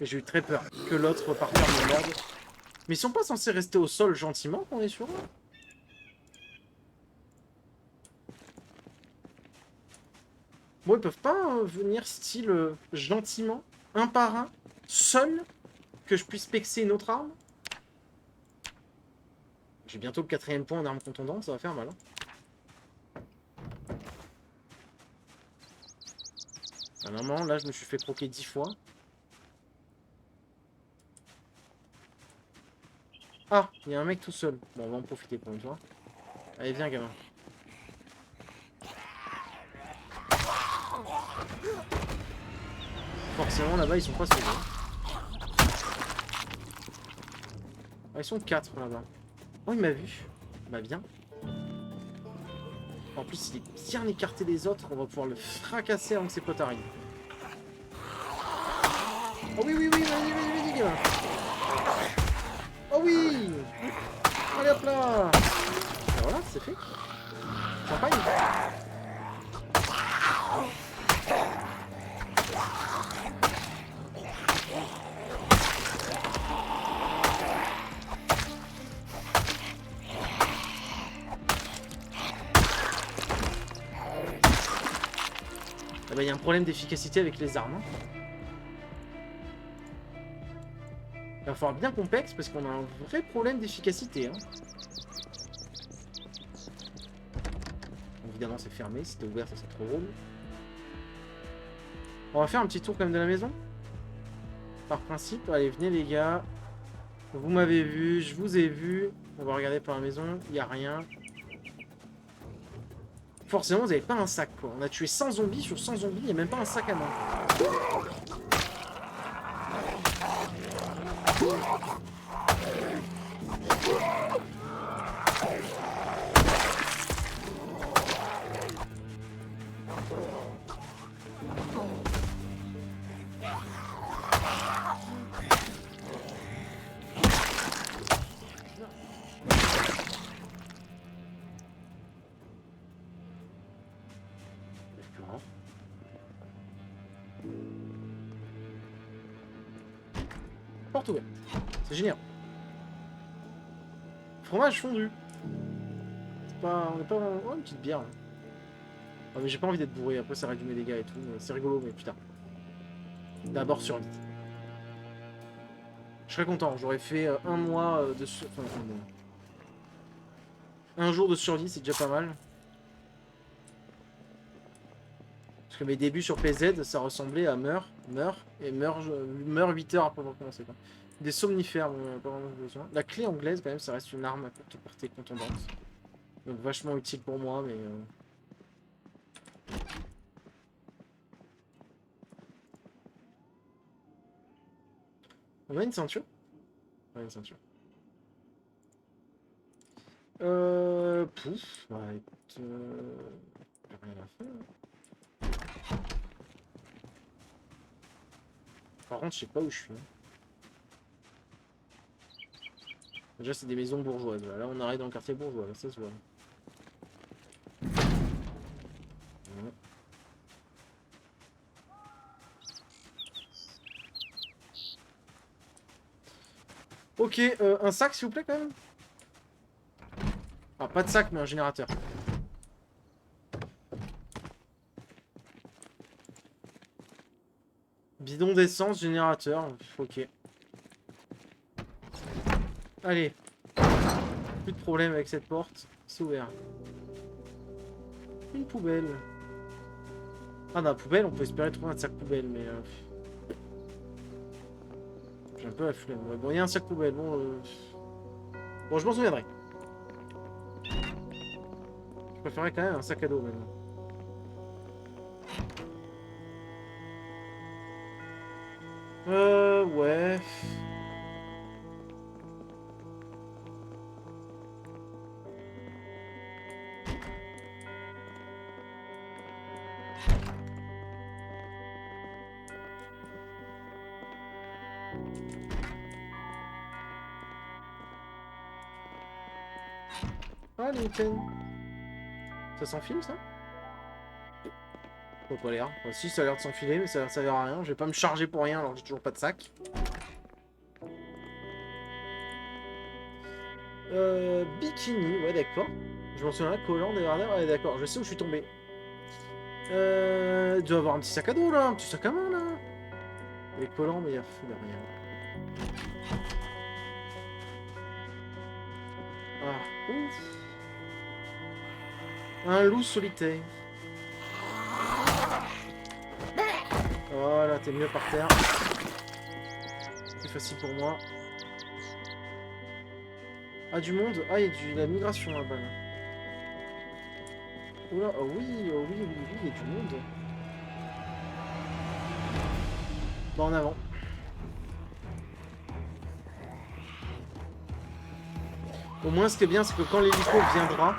Et j'ai eu très peur que l'autre reparte par mon merde. Mais ils sont pas censés rester au sol gentiment quand on est sur eux? Bon, ils peuvent pas venir style gentiment, un par un, seul, que je puisse pexer une autre arme? J'ai bientôt le 4ème point en arme contondante, ça va faire mal. Hein. À un moment, là, je me suis fait croquer 10 fois. Ah, il y a un mec tout seul. Bon, on va en profiter pour une fois. Allez, viens, gamin. Forcément, là-bas, ils sont pas sauvés. Ah, ils sont 4 là-bas. Oh, il m'a vu. Bah, bien. En plus, il est bien écarté des autres. On va pouvoir le fracasser avant que ses potes arrivent. Oh oui, oui, oui, vas-y, gamin. Oh oui. Allez, hop là. Et voilà, c'est fait. Champagne. Ah bah, y a un problème d'efficacité avec les armes. Hein. Il va falloir bien qu'on pexe parce qu'on a un vrai problème d'efficacité. Hein. Évidemment, c'est fermé. Si c'était ouvert, ça serait trop drôle. On va faire un petit tour quand même de la maison. Par principe. Allez, venez les gars. Vous m'avez vu, je vous ai vu. On va regarder par la maison. Il n'y a rien. Forcément, vous n'avez pas un sac, quoi. On a tué 100 zombies sur 100 zombies. Il n'y a même pas un sac à main. Porte ouverte. C'est génial. Fromage fondu. C'est pas... On n'est pas... Oh, une petite bière. Là. Ah, mais j'ai pas envie d'être bourré. Après, ça réduit mes dégâts et tout. C'est rigolo, mais putain. D'abord survie. Je serais content. J'aurais fait un mois de... Enfin, un jour de survie, c'est déjà pas mal. Parce que mes débuts sur PZ, ça ressemblait à meurs 8 heures après avoir commencé. Quoi. Des somnifères, pas vraiment besoin. La clé anglaise, quand même, ça reste une arme à courte portée contondante. Donc vachement utile pour moi, mais... On a une ceinture? On a une ceinture. Pouf, bah écoute... J'ai rien à faire. Par contre, je sais pas où je suis. Déjà, c'est des maisons bourgeoises. Là, on arrive dans le quartier bourgeois. Là, ça se voit. Ouais. Ok, un sac, s'il vous plaît, quand même. Ah, pas de sac, mais un générateur. Bidon d'essence, générateur. Ok. Allez. Plus de problème avec cette porte. C'est ouvert. Une poubelle. Ah, dans la poubelle, on peut espérer trouver un sac poubelle, mais... J'ai un peu la flemme. Bon, il y a un sac poubelle. Bon, bon je m'en souviendrai. Je préférerais quand même un sac à dos, maintenant. Ouais... Ah, les Newton. Ça s'enfile, ça? Faut pas l'air. Enfin, si, ça a l'air de s'enfiler, mais ça sert à rien. Je vais pas me charger pour rien alors que j'ai toujours pas de sac. Bikini, ouais, d'accord. Je m'en souviens, collant, débardeur, ouais, d'accord. Je sais où je suis tombé. Il doit avoir un petit sac à dos, là. Un petit sac à main, là. Les collants, mais il y a fou derrière. Ah, ouf. Un loup solitaire. Voilà, t'es mieux par terre. C'est facile pour moi. Ah, du monde. Ah, il y a de la migration là-bas. Là. Oula, oh oui, oh oui, oui, oui, il y a du monde. Bah, en avant. Au moins, ce qui est bien, c'est que quand l'hélico viendra,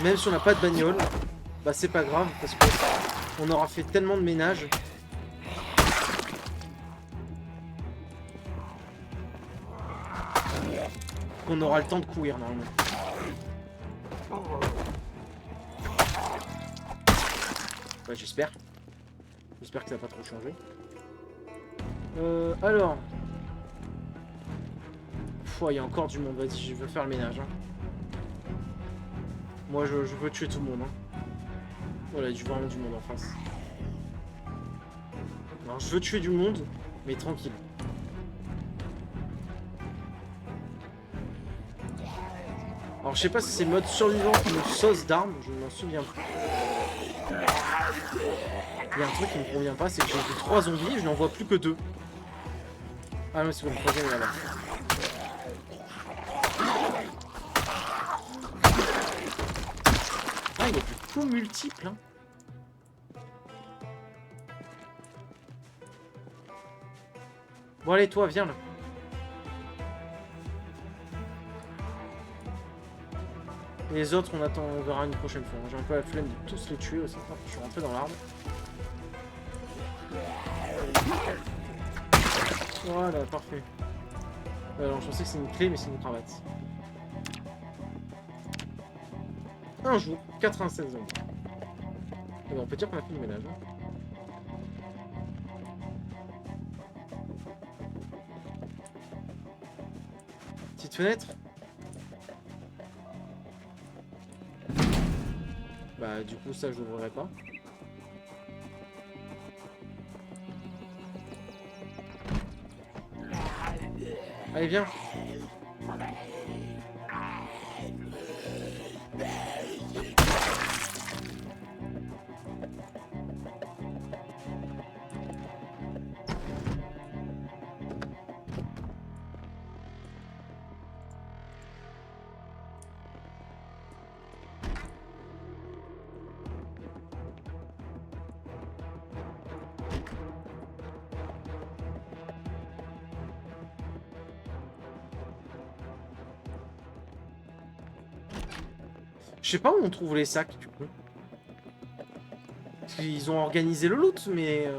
même si on n'a pas de bagnole, bah c'est pas grave, parce que on aura fait tellement de ménage. Qu'on aura le temps de courir, normalement. Ouais, j'espère. J'espère que ça va pas trop changer. Alors... Il y a encore du monde, vas-y, je veux faire le ménage. Hein. Moi, je veux tuer tout le monde. Hein. Voilà, il y a vraiment du monde en face. Alors, je veux tuer du monde, mais tranquille. Alors, je sais pas si c'est le mode survivant qui me sauce d'armes, je ne m'en souviens plus. Il y a un truc qui me convient pas, c'est que j'ai vu 3 zombies et je n'en vois plus que 2. Ah non, c'est bon, le troisième est là-bas. Ah, il y a du coup multiple, hein. Bon, allez, toi, viens là. Les autres, on attend, on verra une prochaine fois. J'ai un peu la flemme de tous les tuer aussi. Ah, je suis rentré dans l'arbre. Voilà, parfait. Alors, je pensais que c'est une clé, mais c'est une cravate. Un jour, 96 ans. Alors, on peut dire qu'on a fait le ménage. Hein. Petite fenêtre. Bah, du coup, ça, je l'ouvrirai pas. Allez, viens. Je sais pas où on trouve les sacs, du coup. Ils ont organisé le loot, mais...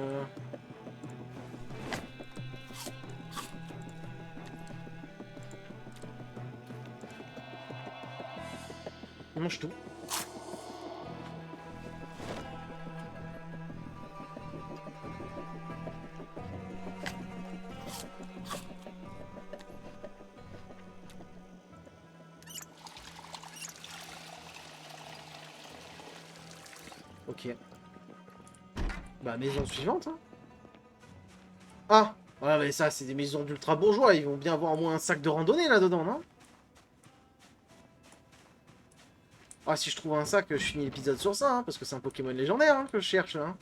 Ils mangent tout. Ok. Bah, maison suivante, hein. Ah! Ouais, mais ça, c'est des maisons d'ultra bourgeois. Ils vont bien avoir au moins un sac de randonnée là-dedans, non? Ah, si je trouve un sac, je finis l'épisode sur ça, hein, parce que c'est un Pokémon légendaire hein, que je cherche, hein.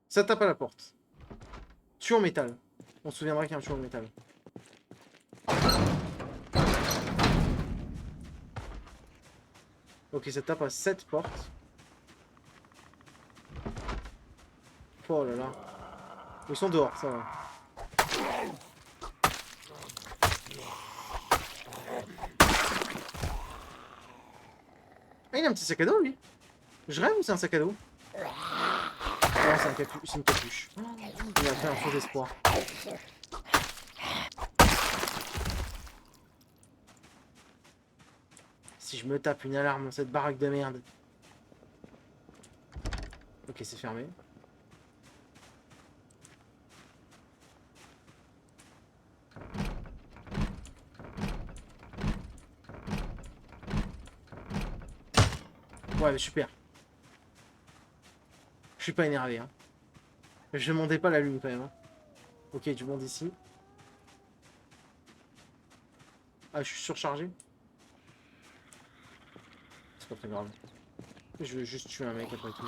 Ça tape à la porte. Tuyau en métal. On se souviendra qu'il y a un tuyau en métal. Ok, ça tape à 7 portes. Oh là là. Ils sont dehors, ça va. Ah, il a un petit sac à dos, lui. Je rêve ou c'est un sac à dos? Non, c'est une capuche. Il a fait un faux espoir. Si je me tape une alarme dans cette baraque de merde. Ok, c'est fermé. Ouais, super. Je suis pas énervé, hein. Je demandais pas la lune quand même. Hein. Ok, du monde ici. Ah, je suis surchargé. C'est pas très grave. Je veux juste tuer un mec après tout.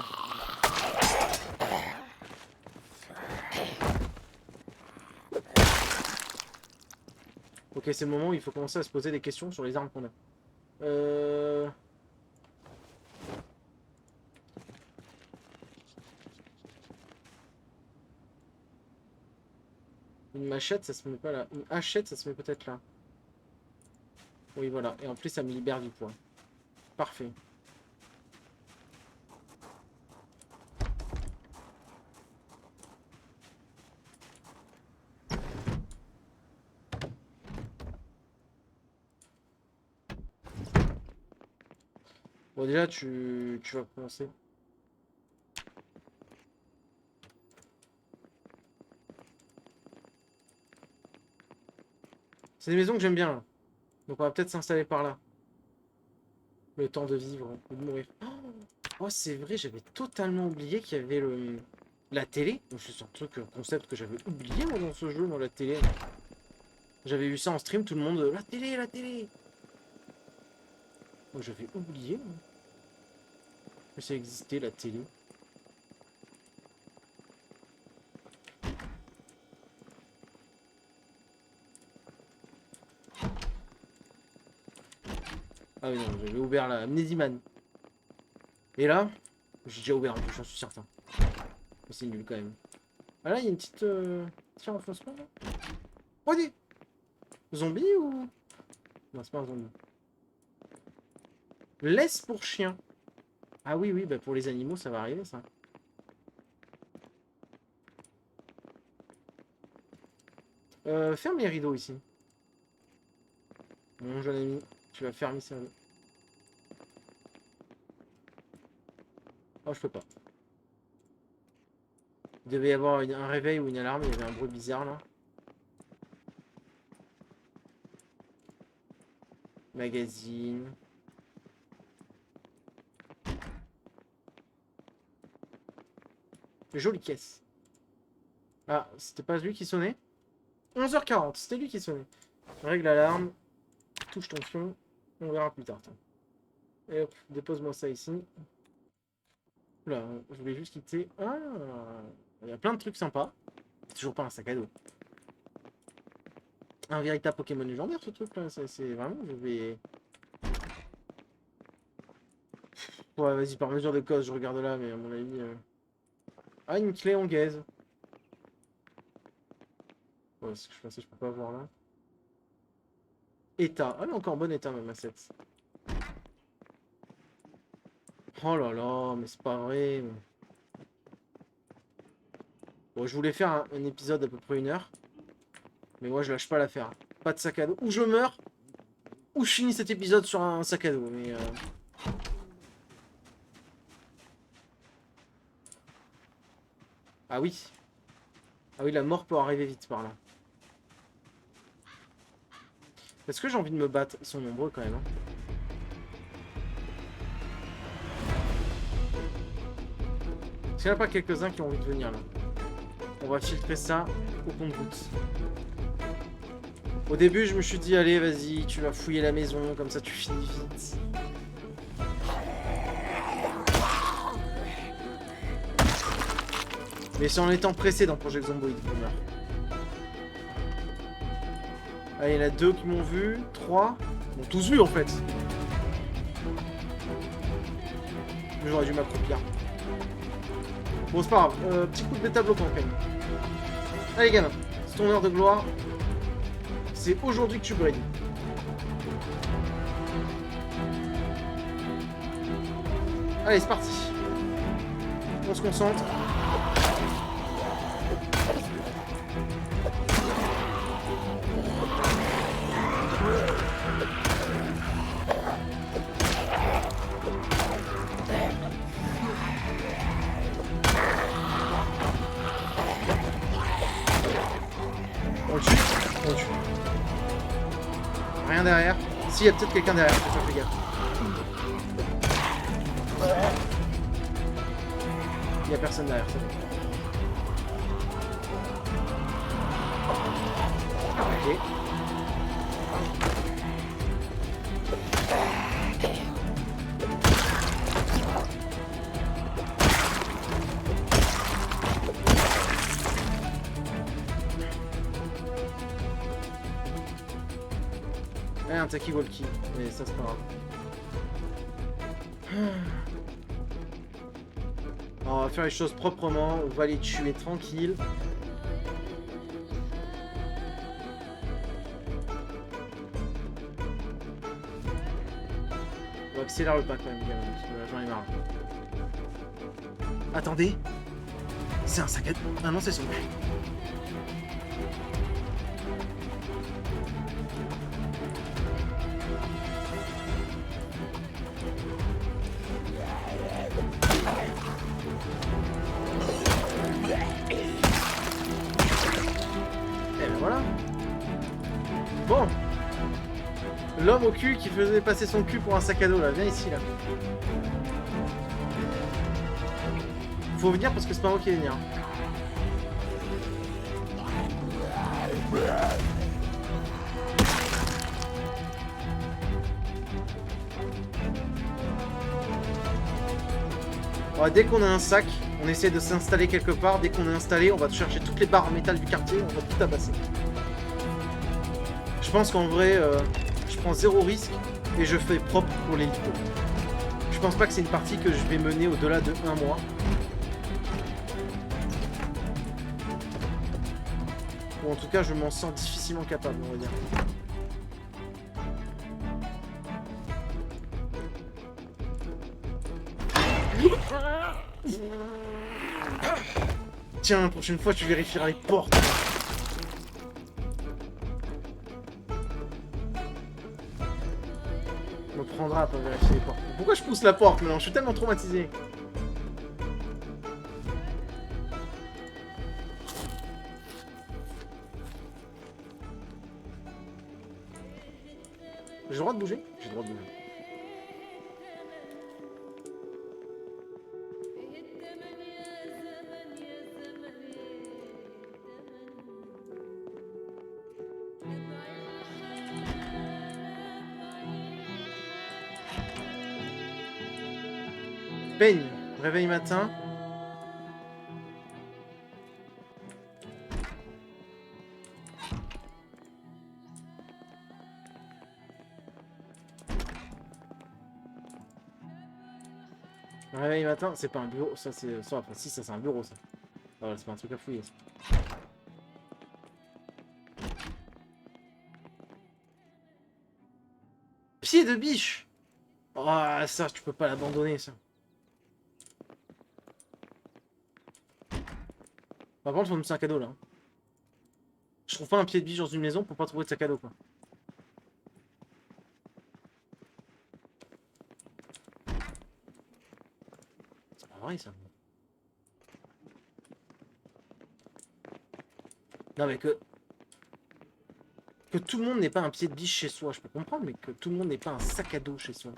Ok, c'est le moment où il faut commencer à se poser des questions sur les armes qu'on a. Une machette, ça se met pas là. Une hachette, ça se met peut-être là. Oui, voilà. Et en plus, ça me libère du poids. Parfait. Bon, déjà, tu vas commencer. C'est des maisons que j'aime bien, là. Donc, on va peut-être s'installer par là. Le temps de vivre ou de mourir. Oh, c'est vrai, j'avais totalement oublié qu'il y avait la télé. C'est un truc, concept que j'avais oublié, moi, dans ce jeu, dans la télé. J'avais vu ça en stream, tout le monde... La télé, la télé. Moi, j'avais oublié, moi, que ça existait, la télé. Ah oui, non, j'avais ouvert la Amnésiman. Et là, j'ai déjà ouvert un peu, j'en suis certain. Mais c'est nul quand même. Ah là, il y a une petite... Tiens, enfoncement là. Oh, des... Zombie ou... Non, c'est pas un zombie. Laisse pour chien. Ah oui, oui, bah pour les animaux, ça va arriver, ça. Ferme les rideaux ici. Mon jeune ami, tu vas fermer ça. Oh, je peux pas. Il devait y avoir un réveil ou une alarme, il y avait un bruit bizarre là. Magazine. Jolie caisse. Ah, c'était pas lui qui sonnait? 11h40, c'était lui qui sonnait. Règle l'alarme. Touche ton fion. On verra plus tard. Et hop, dépose-moi ça ici. Là, je voulais juste quitter. Ah, il y a plein de trucs sympas. C'est toujours pas un sac à dos. Un véritable Pokémon légendaire, ce truc là. C'est vraiment, je vais... Ouais, vas-y, par mesure de cause, je regarde là, mais à mon avis... Ah, une clé anglaise. Ouais, ce que je pensais, je peux pas voir là. État. Ah, mais encore en bon état, même à 7. Oh là là, mais c'est pas vrai. Bon, je voulais faire un épisode d'à peu près 1 heure. Mais moi, je lâche pas l'affaire. Pas de sac à dos. Ou je meurs, ou je finis cet épisode sur un sac à dos. Mais... Ah oui. Ah oui, la mort peut arriver vite par là. Est-ce que j'ai envie de me battre? Ils sont nombreux quand même. Hein. Est-ce qu'il n'y en a pas quelques-uns qui ont envie de venir là? On va filtrer ça au compte-gouttes. Au début, je me suis dit, allez, vas-y, tu vas fouiller la maison, comme ça tu finis vite. Mais c'est en étant pressé dans Project Zomboid qu'on meurt. Ah, il y en a 2 qui m'ont vu, 3. Ils m'ont tous vu en fait. J'aurais dû m'accroupir. Bon, c'est pas grave. Petit coup de bêta bloquant quand même. Allez, gamin, c'est ton heure de gloire. C'est aujourd'hui que tu brilles. Allez, c'est parti. On se concentre. On le tue. On le tue. Rien derrière. Si, il y a peut-être quelqu'un derrière. Faut faire gaffe. Il y a personne derrière, c'est bon. Ok. Ouais, un talkie-walkie, mais ça c'est pas grave. Alors, on va faire les choses proprement, on va les tuer tranquille. On va accélérer le pas quand même, les gars, parce que là j'en ai marre. Attendez, c'est un sac à dos. Ah non, c'est son. Et ben voilà. Bon. L'homme au cul qui faisait passer son cul pour un sac à dos là, viens ici là. Faut venir parce que c'est pas moi qui vais venir. Ouais, dès qu'on a un sac, on essaie de s'installer quelque part. Dès qu'on est installé, on va chercher toutes les barres en métal du quartier, on va tout tabasser. Je pense qu'en vrai, je prends zéro risque et je fais propre pour l'hélico. Je pense pas que c'est une partie que je vais mener au-delà de 1 mois. Ou en tout cas, je m'en sens difficilement capable, on va dire. Tiens, la prochaine fois, tu vérifieras les portes. On me prendra pour vérifier les portes. Pourquoi je pousse la porte maintenant? Je suis tellement traumatisé. J'ai le droit de bouger? J'ai le droit de bouger. Peigne, réveil matin. Réveil matin, c'est pas un bureau, ça c'est. Ça, enfin, si, ça c'est un bureau ça. Voilà, c'est pas un truc à fouiller ça. Pied de biche! Oh, ça, tu peux pas l'abandonner ça. Par contre, faut me sac à dos là. Je trouve pas un pied de biche dans une maison pour pas trouver de sac à dos quoi. C'est pas vrai ça. Non mais que tout le monde n'ait pas un pied de biche chez soi, je peux comprendre, mais que tout le monde n'ait pas un sac à dos chez soi.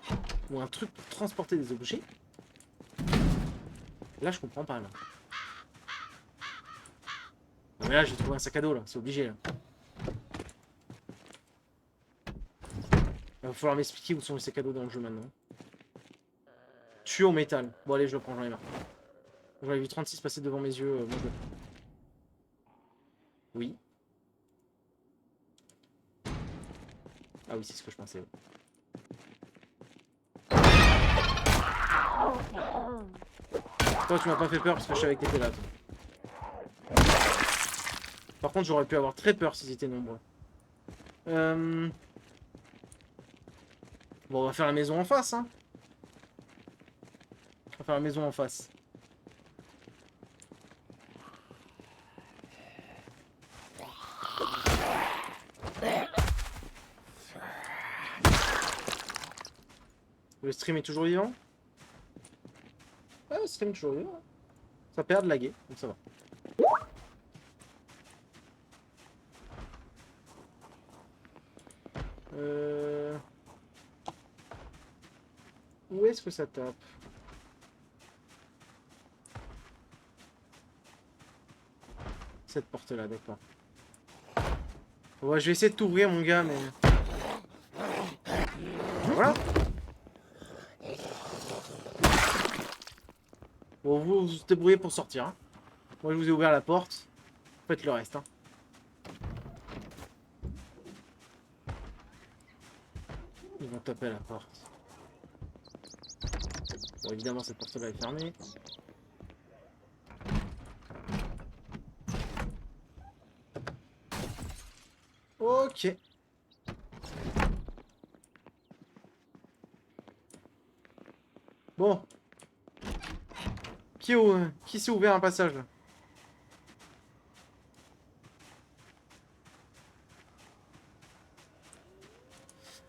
Ou un truc pour transporter des objets. Là, je comprends pas là. Non mais là, j'ai trouvé un sac à dos là, c'est obligé là. Il va falloir m'expliquer où sont les sacs à dos dans le jeu maintenant. Tuyau au métal. Bon allez, je le prends, j'en ai marre. J'en ai vu 36 passer devant mes yeux. Moi, je... Oui. Ah oui, c'est ce que je pensais. Ouais. Toi, tu m'as pas fait peur parce que je savais que t'étais là. Toi. Par contre, j'aurais pu avoir très peur s'ils étaient nombreux. Bon, on va faire la maison en face, hein. On va faire la maison en face. Le stream est toujours vivant? Ouais, le stream est toujours vivant. Ça perd de laguer, donc ça va. Où est-ce que ça tape? Cette porte-là, d'accord. Ouais, je vais essayer de t'ouvrir, mon gars, mais... Voilà. Bon, vous vous débrouillez pour sortir. Hein. Moi, je vous ai ouvert la porte. Faites le reste. Hein. Ils vont taper à la porte. Bon, évidemment, cette porte-là est fermée. Ok. Bon. Qui s'est ouvert un passage là?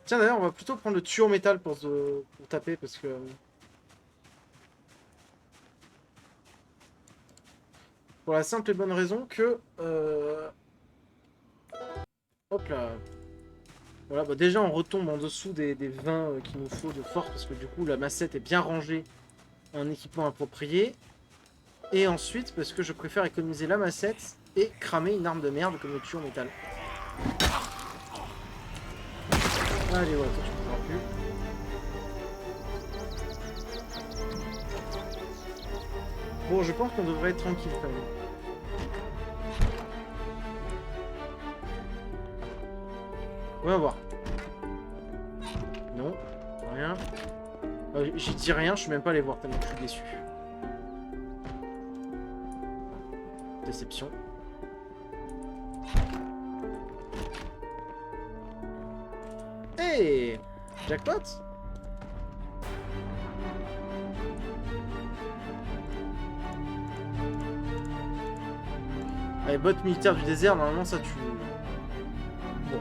Tiens d'ailleurs on va plutôt prendre le tuyau métal pour taper parce que... Pour la simple et bonne raison que... Hop là. Voilà, bah déjà on retombe en dessous des 20 qu'il nous faut de force parce que du coup la massette est bien rangée. Un équipement approprié. Et ensuite parce que je préfère économiser la massette et cramer une arme de merde comme le tuyau métal. Allez, ouais, toi tu ne pourras plus. Bon, je pense qu'on devrait être tranquille quand même. On va voir. Non, rien. J'y dis rien, je suis même pas allé voir tellement je suis déçu. Déception. Hey, jackpot. Allez, bottes militaires du désert, normalement ça tue. Bon.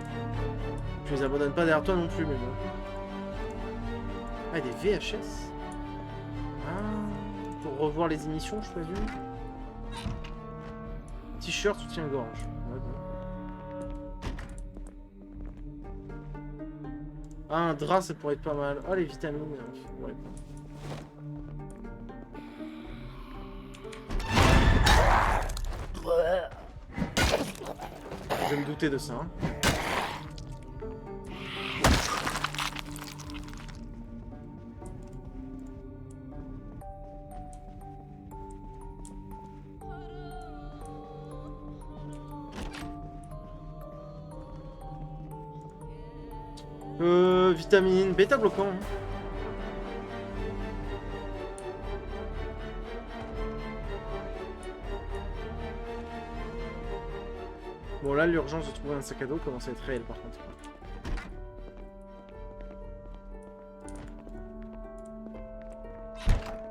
Tu les abandonnes pas derrière toi non plus, mais bon. Ah, des VHS. Ah, pour revoir les émissions, je présume. T-shirt, soutien-gorge. Ouais, bon. Ah, un drap, ça pourrait être pas mal. Ah, les vitamines. Ouais. Je vais me douter de ça. Hein. Vitamine, bêta bloquant. Hein. Bon là l'urgence de trouver un sac à dos commence à être réelle par contre.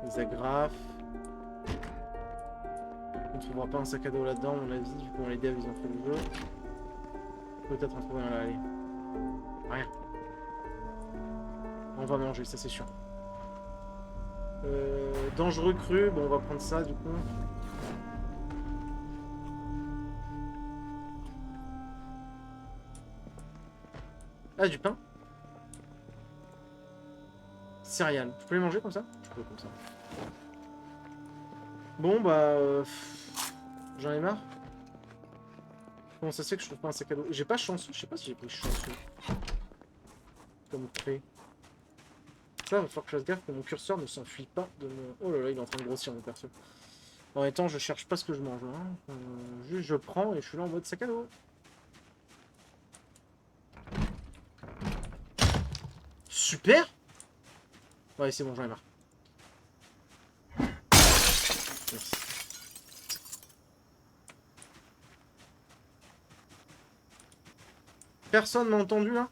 Les agrafes. On ne trouvera pas un sac à dos là-dedans à mon avis, vu que les devs ils ont fait le jeu. Peut-être en trouver un là, allez. Rien. On va manger, ça c'est sûr. Dangereux cru, bon on va prendre ça du coup. Ah, du pain. Céréales. Je peux les manger comme ça? Je peux comme ça. Bon bah... j'en ai marre. Comment ça se fait que je trouve pas un sac à dos? J'ai pas chanceux, je sais pas si j'ai pris chanceux. Comme prêt. Ça, il va falloir que je fasse gaffe que mon curseur ne s'enfuit pas de mon... Oh là là, il est en train de grossir mon perso. En même temps, je cherche pas ce que je mange. Hein. Juste, je prends et je suis là en mode sac à dos. Super! Ouais, c'est bon, j'en ai marre. Merci. Personne m'a entendu là?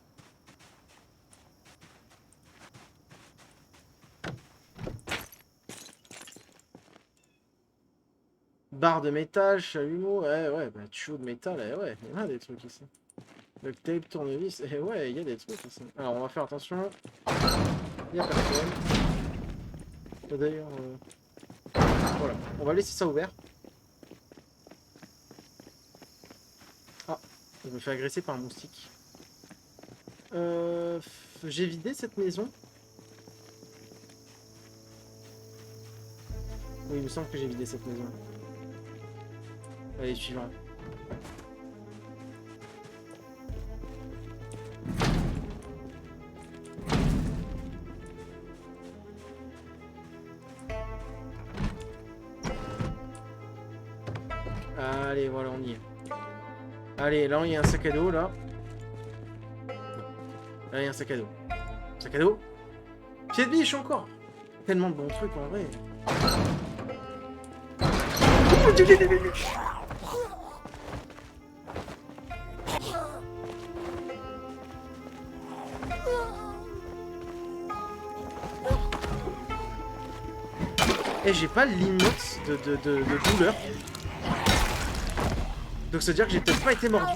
Barre de métal, chalumeau, ouais, bah tuyau de métal, ouais, il y en a des trucs ici. Le tape, tournevis, ouais, il y a des trucs ici. Alors on va faire attention. Il n'y a personne. D'ailleurs, voilà, on va laisser ça ouvert. Ah, je me fais agresser par un moustique. J'ai vidé cette maison. Oui, il me semble que j'ai vidé cette maison. Allez, suivant. Allez, voilà, on y est. Allez, là, il y a un sac à dos, là. Là, il y a un sac à dos. Sac à dos. Pied de biche, encore. Tellement de bons trucs, en vrai. Et j'ai pas l'imote de douleur. Donc ça veut dire que j'ai peut-être pas été mordu.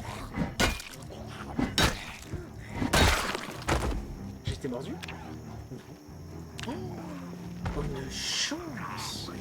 J'ai été mordu? Oh, une chance!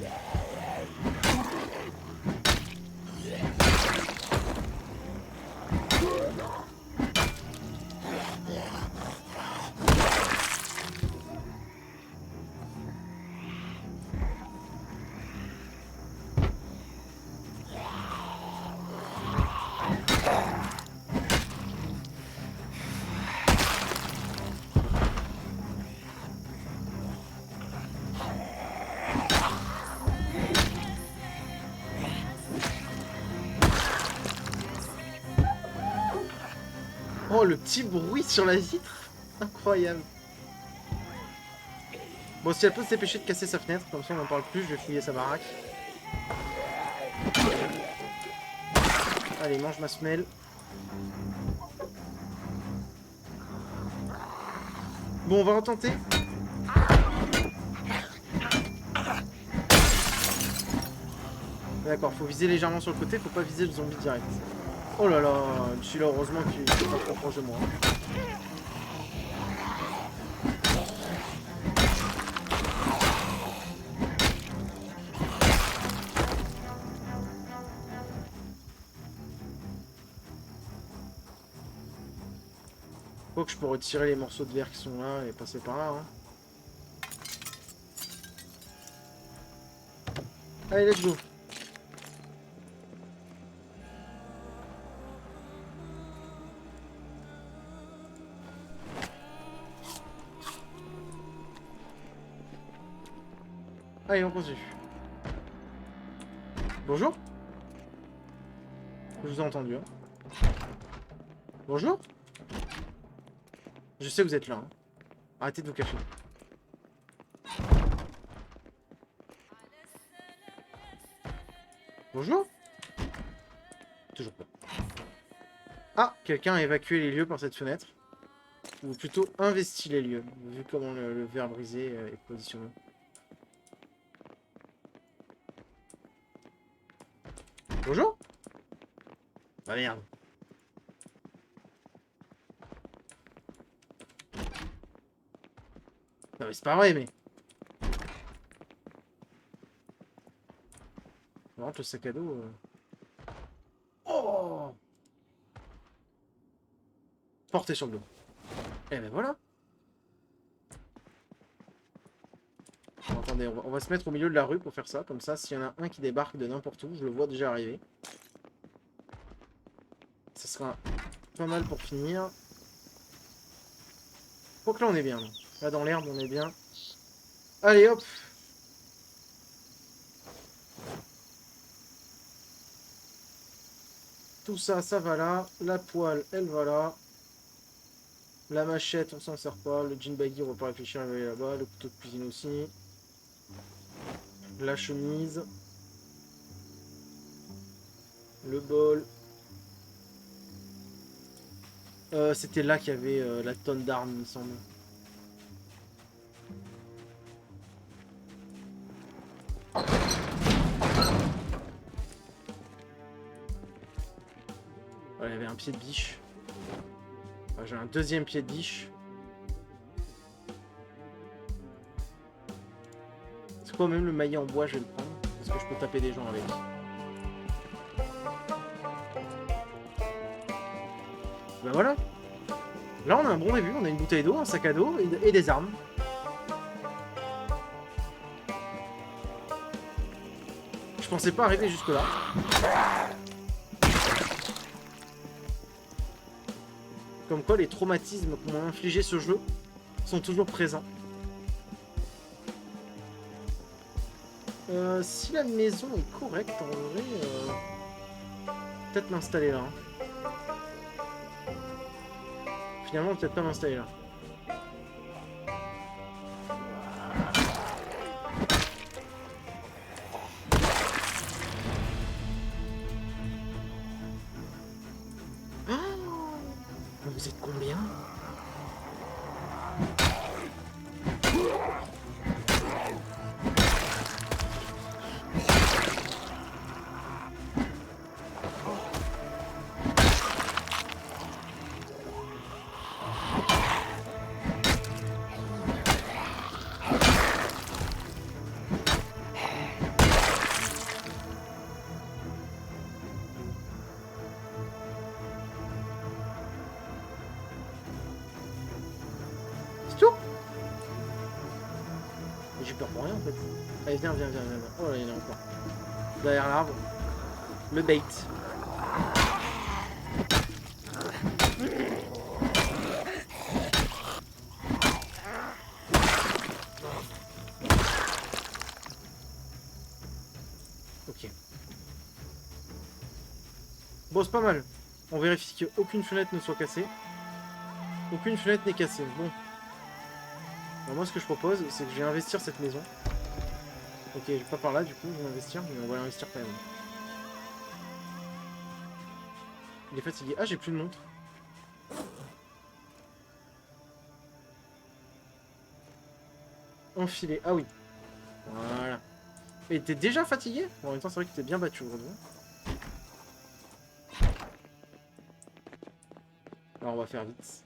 Oh, le petit bruit sur la vitre. Incroyable. Bon, si elle peut se dépêcher de casser sa fenêtre, comme ça on n'en parle plus, je vais fouiller sa baraque. Allez, mange ma semelle. Bon, on va retenter. D'accord, faut viser légèrement sur le côté, faut pas viser le zombie direct. Oh là là, celui-là, heureusement qu'il est pas trop proche de moi. Faut que je peux retirer les morceaux de verre qui sont là et passer par là. Hein. Allez, let's go. Allez, on continue. Bonjour. Je vous ai entendu. Hein. Bonjour. Je sais que vous êtes là. Hein. Arrêtez de vous cacher. Bonjour. Toujours pas. Ah, quelqu'un a évacué les lieux par cette fenêtre. Ou plutôt investi les lieux, vu comment le verre brisé est positionné. Bonjour. Bah merde. Non mais c'est pas vrai, mais... Par contre, le sac à dos... Oh, porté sur le dos. Et ben voilà. Bon, attendez, on va se mettre au milieu de la rue pour faire ça. Comme ça, s'il y en a un qui débarque de n'importe où, je le vois déjà arriver. Ça sera pas mal pour finir. Faut que là, on est bien. Là, dans l'herbe, on est bien. Allez, hop. Tout ça, ça va là. La poêle, elle va là. La machette, on s'en sert pas. Le jean baggy, on va pas réfléchir, elle va aller là-bas. Le couteau de cuisine aussi. La chemise. Le bol. C'était là qu'il y avait la tonne d'armes, il me semble. Voilà, il y avait un pied de biche. J'ai un deuxième pied de biche. C'est quoi, même le maillet en bois, je vais le prendre. Parce que je peux taper des gens avec. Ben voilà. Là, on a un bon début. On a une bouteille d'eau, un sac à dos et des armes. Je pensais pas arriver jusque là. Comme quoi les traumatismes qu'on m'a infligé ce jeu sont toujours présents. Si la maison est correcte, en vrai, peut-être m'installer là. Hein. Finalement, peut-être pas m'installer là. Oh, vous êtes combien? C'est tout? J'ai peur pour rien en fait. Allez, viens, viens, viens, viens. Oh là, il y en a encore. Derrière l'arbre. Le bait. Ok. Bon, c'est pas mal. On vérifie qu'aucune fenêtre ne soit cassée. Aucune fenêtre n'est cassée. Bon. Alors moi, ce que je propose, c'est que je vais investir cette maison. Ok, je vais pas par là, du coup, je vais investir, mais on va l'investir quand même. Il est fatigué. Ah, j'ai plus de montre. Enfilé. Ah oui. Voilà. Et t'es déjà fatigué? Bon, en même temps, c'est vrai que t'es bien battu aujourd'hui. Alors, on va faire vite.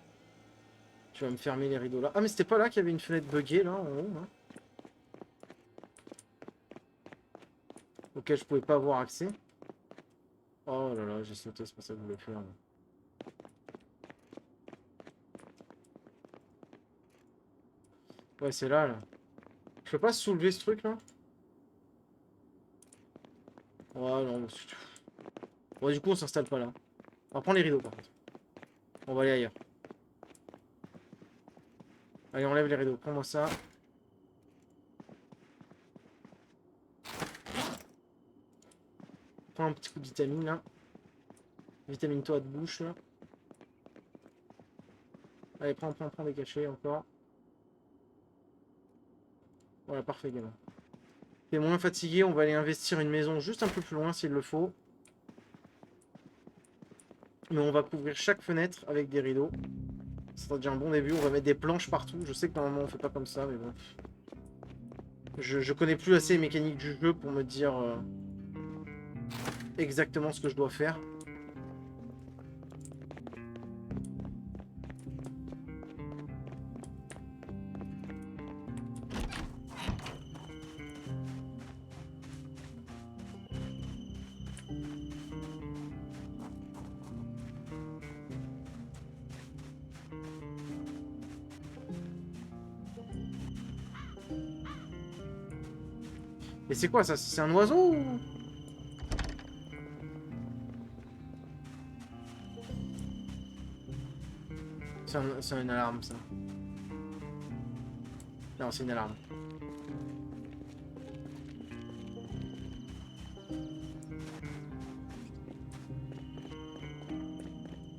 Tu vas me fermer les rideaux là. Ah, mais c'était pas là qu'il y avait une fenêtre buggée, là, en haut, là. Auquel je pouvais pas avoir accès. Oh là là, j'ai sauté, c'est pas ça que je voulais faire. Ouais, c'est là, là. Je peux pas soulever ce truc, là? Ouais, non. Bon, du coup, on s'installe pas là. On va prendre les rideaux, par contre. On va aller ailleurs. Allez, on lève les rideaux. Prends-moi ça. Prends un petit coup de vitamine, là. Vitamine-toi de bouche, là. Allez, prends des cachets, encore. Voilà, parfait, gamin. T'es moins fatigué, on va aller investir une maison juste un peu plus loin, s'il le faut. Mais on va couvrir chaque fenêtre avec des rideaux. Ça sera déjà un bon début. On va mettre des planches partout. Je sais que normalement, on fait pas comme ça, mais bon. Je connais plus assez les mécaniques du jeu pour me dire exactement ce que je dois faire. Et c'est quoi ça? C'est un oiseau ou... C'est une alarme, ça. Non, c'est une alarme.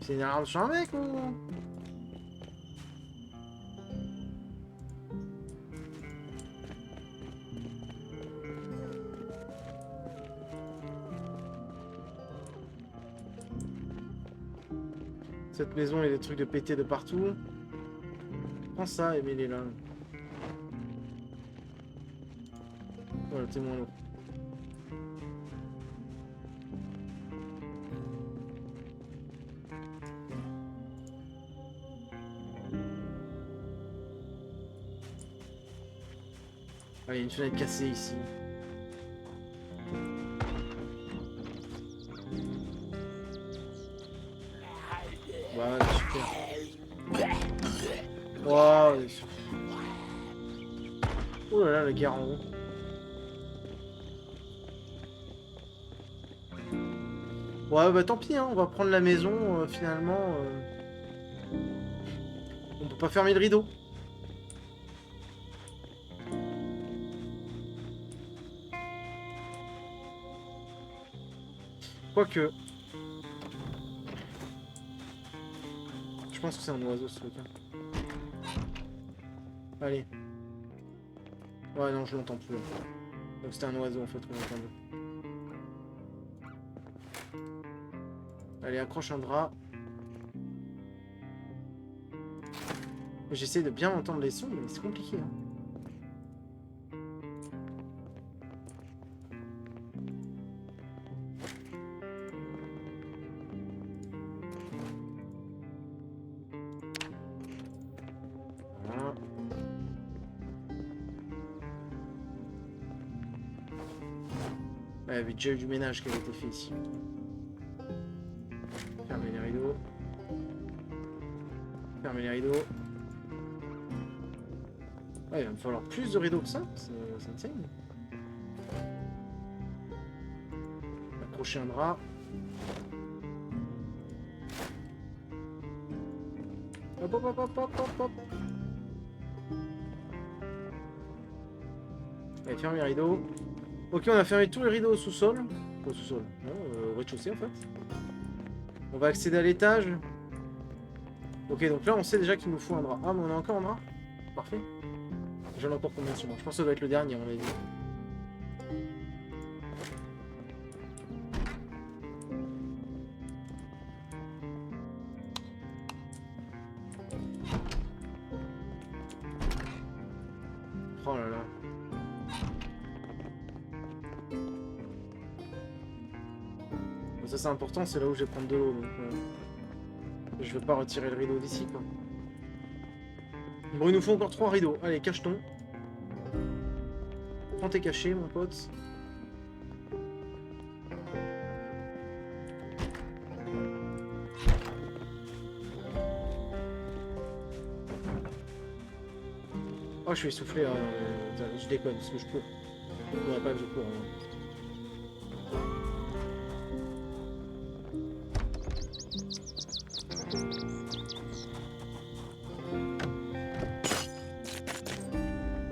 C'est une alarme sur un mec ou... Cette maison, il y a des trucs de péter de partout. Prends ça et mets-les là. Voilà, t'es moins lourd. Ah, il y a une fenêtre cassée ici. Voilà, super. Wow. Oh là là, la guerre en haut. Ouais, bah tant pis, hein, on va prendre la maison, finalement. On peut pas fermer le rideau. Quoique. Je pense que c'est un oiseau ce truc. Allez. Ouais non je l'entends plus. Donc c'était un oiseau en fait qu'on entendait. Allez accroche un drap. J'essaie de bien entendre les sons mais c'est compliqué. Hein. Voilà. Ouais, il y avait déjà eu du ménage qui avait été fait ici. Fermez les rideaux. Fermez les rideaux. Ouais, il va me falloir plus de rideaux que ça. C'est insane. Accrocher un drap. Hop hop hop hop hop hop hop. Allez, ferme les rideaux. Ok, on a fermé tous les rideaux au sous-sol. Au sous-sol. Non, au rez-de-chaussée en fait. On va accéder à l'étage. Ok, donc là on sait déjà qu'il nous faut un drap. Ah, mais on a encore un drap. Parfait. J'en ai encore combien sur moi? Je pense que ça doit être le dernier, on l'a dit. Oh là là. Bon, ça c'est important, c'est là où je vais prendre de l'eau. Donc, je veux pas retirer le rideau d'ici quoi. Bon, il nous faut encore 3 rideaux. Allez, cache-ton. Prends tes cachets, mon pote. Oh, je suis essoufflé. Je déconne, parce que je cours. Je pourrais pas que je cours. Hein.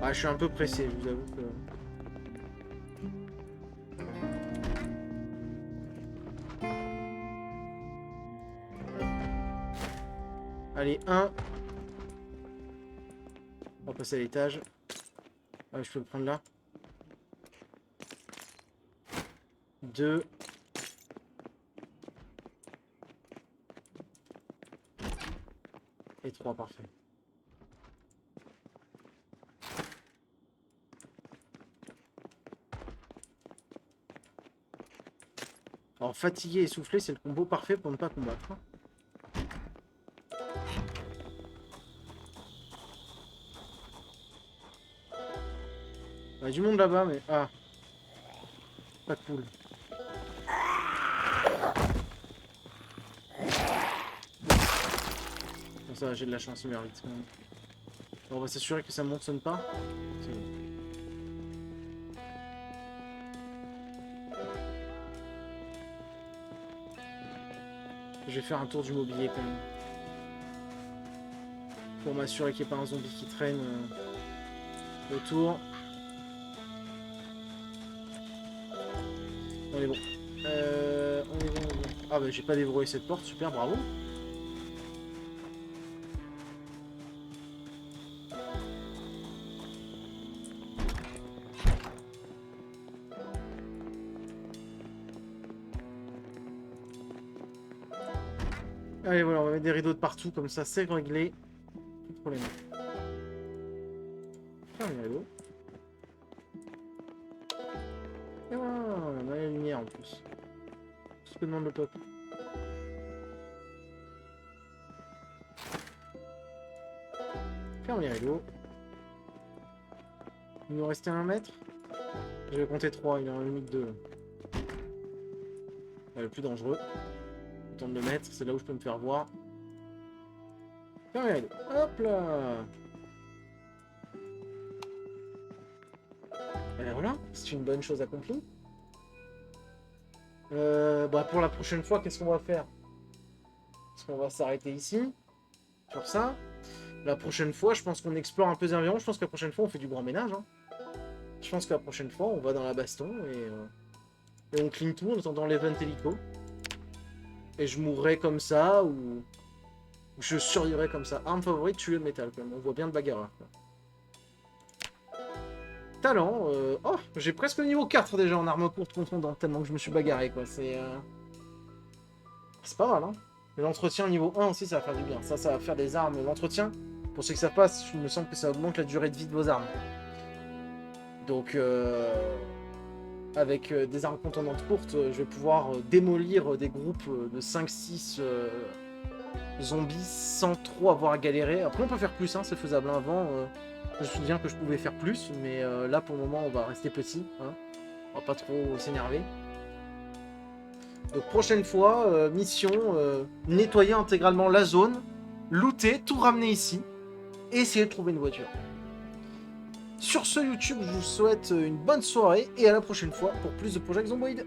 Ah, je suis un peu pressé, je vous avoue que... Allez, 1. On va passer à l'étage. Ah, je peux le prendre là. 2. Et 3, parfait. Alors, fatigué et essoufflé, c'est le combo parfait pour ne pas combattre. Il y a du monde là-bas, mais... Ah. Pas cool. Bon, ça va, j'ai de la chance, il mérite. On va s'assurer que ça ne sonne pas. C'est bon. Je vais faire un tour du mobilier quand même. Pour m'assurer qu'il n'y ait pas un zombie qui traîne autour. On est bon. On est bon. Ah bah j'ai pas déverrouillé cette porte, super, bravo. Allez voilà, on va mettre des rideaux de partout, comme ça c'est réglé. Plus de problème. Ferme les rideaux. Ah, on a la lumière en plus. Ce que demande le peuple. Ferme les rideaux. Il nous restait 1 mètre. Je vais compter 3, il y en a limite 2. Le plus dangereux. Autant de le mettre, c'est là où je peux me faire voir. Ferme les rideaux. Hop là. Et ben voilà, c'est une bonne chose accomplie. Bah pour la prochaine fois, qu'est-ce qu'on va faire? Est-ce qu'on va s'arrêter ici? sur ça. La prochaine fois, je pense qu'on explore un peu les environs. Je pense que la prochaine fois, on fait du grand ménage. Hein. Je pense que la prochaine fois, on va dans la baston et on clean tout en attendant l'event hélico. Et je mourrai comme ça ou je survivrai comme ça. Arme favorite, tuer le métal quand même. On voit bien le bagarreur. Quoi. Talent. Oh, j'ai presque le niveau 4 déjà en arme courte confondante tellement que je me suis bagarré quoi. C'est pas mal hein. Mais l'entretien niveau 1 aussi ça va faire du bien. Ça va faire des armes. L'entretien, pour ceux que ça passe, il me semble que ça augmente la durée de vie de vos armes. Donc avec des armes contendantes courtes, je vais pouvoir démolir des groupes de 5-6 zombies sans trop avoir à galérer. Après on peut faire plus, hein, c'est faisable. Hein. Avant, je me souviens que je pouvais faire plus, mais là pour le moment on va rester petit. Hein. On va pas trop s'énerver. Donc prochaine fois, mission, nettoyer intégralement la zone, looter, tout ramener ici, et essayer de trouver une voiture. Sur ce YouTube, je vous souhaite une bonne soirée, et à la prochaine fois pour plus de Project Zomboid.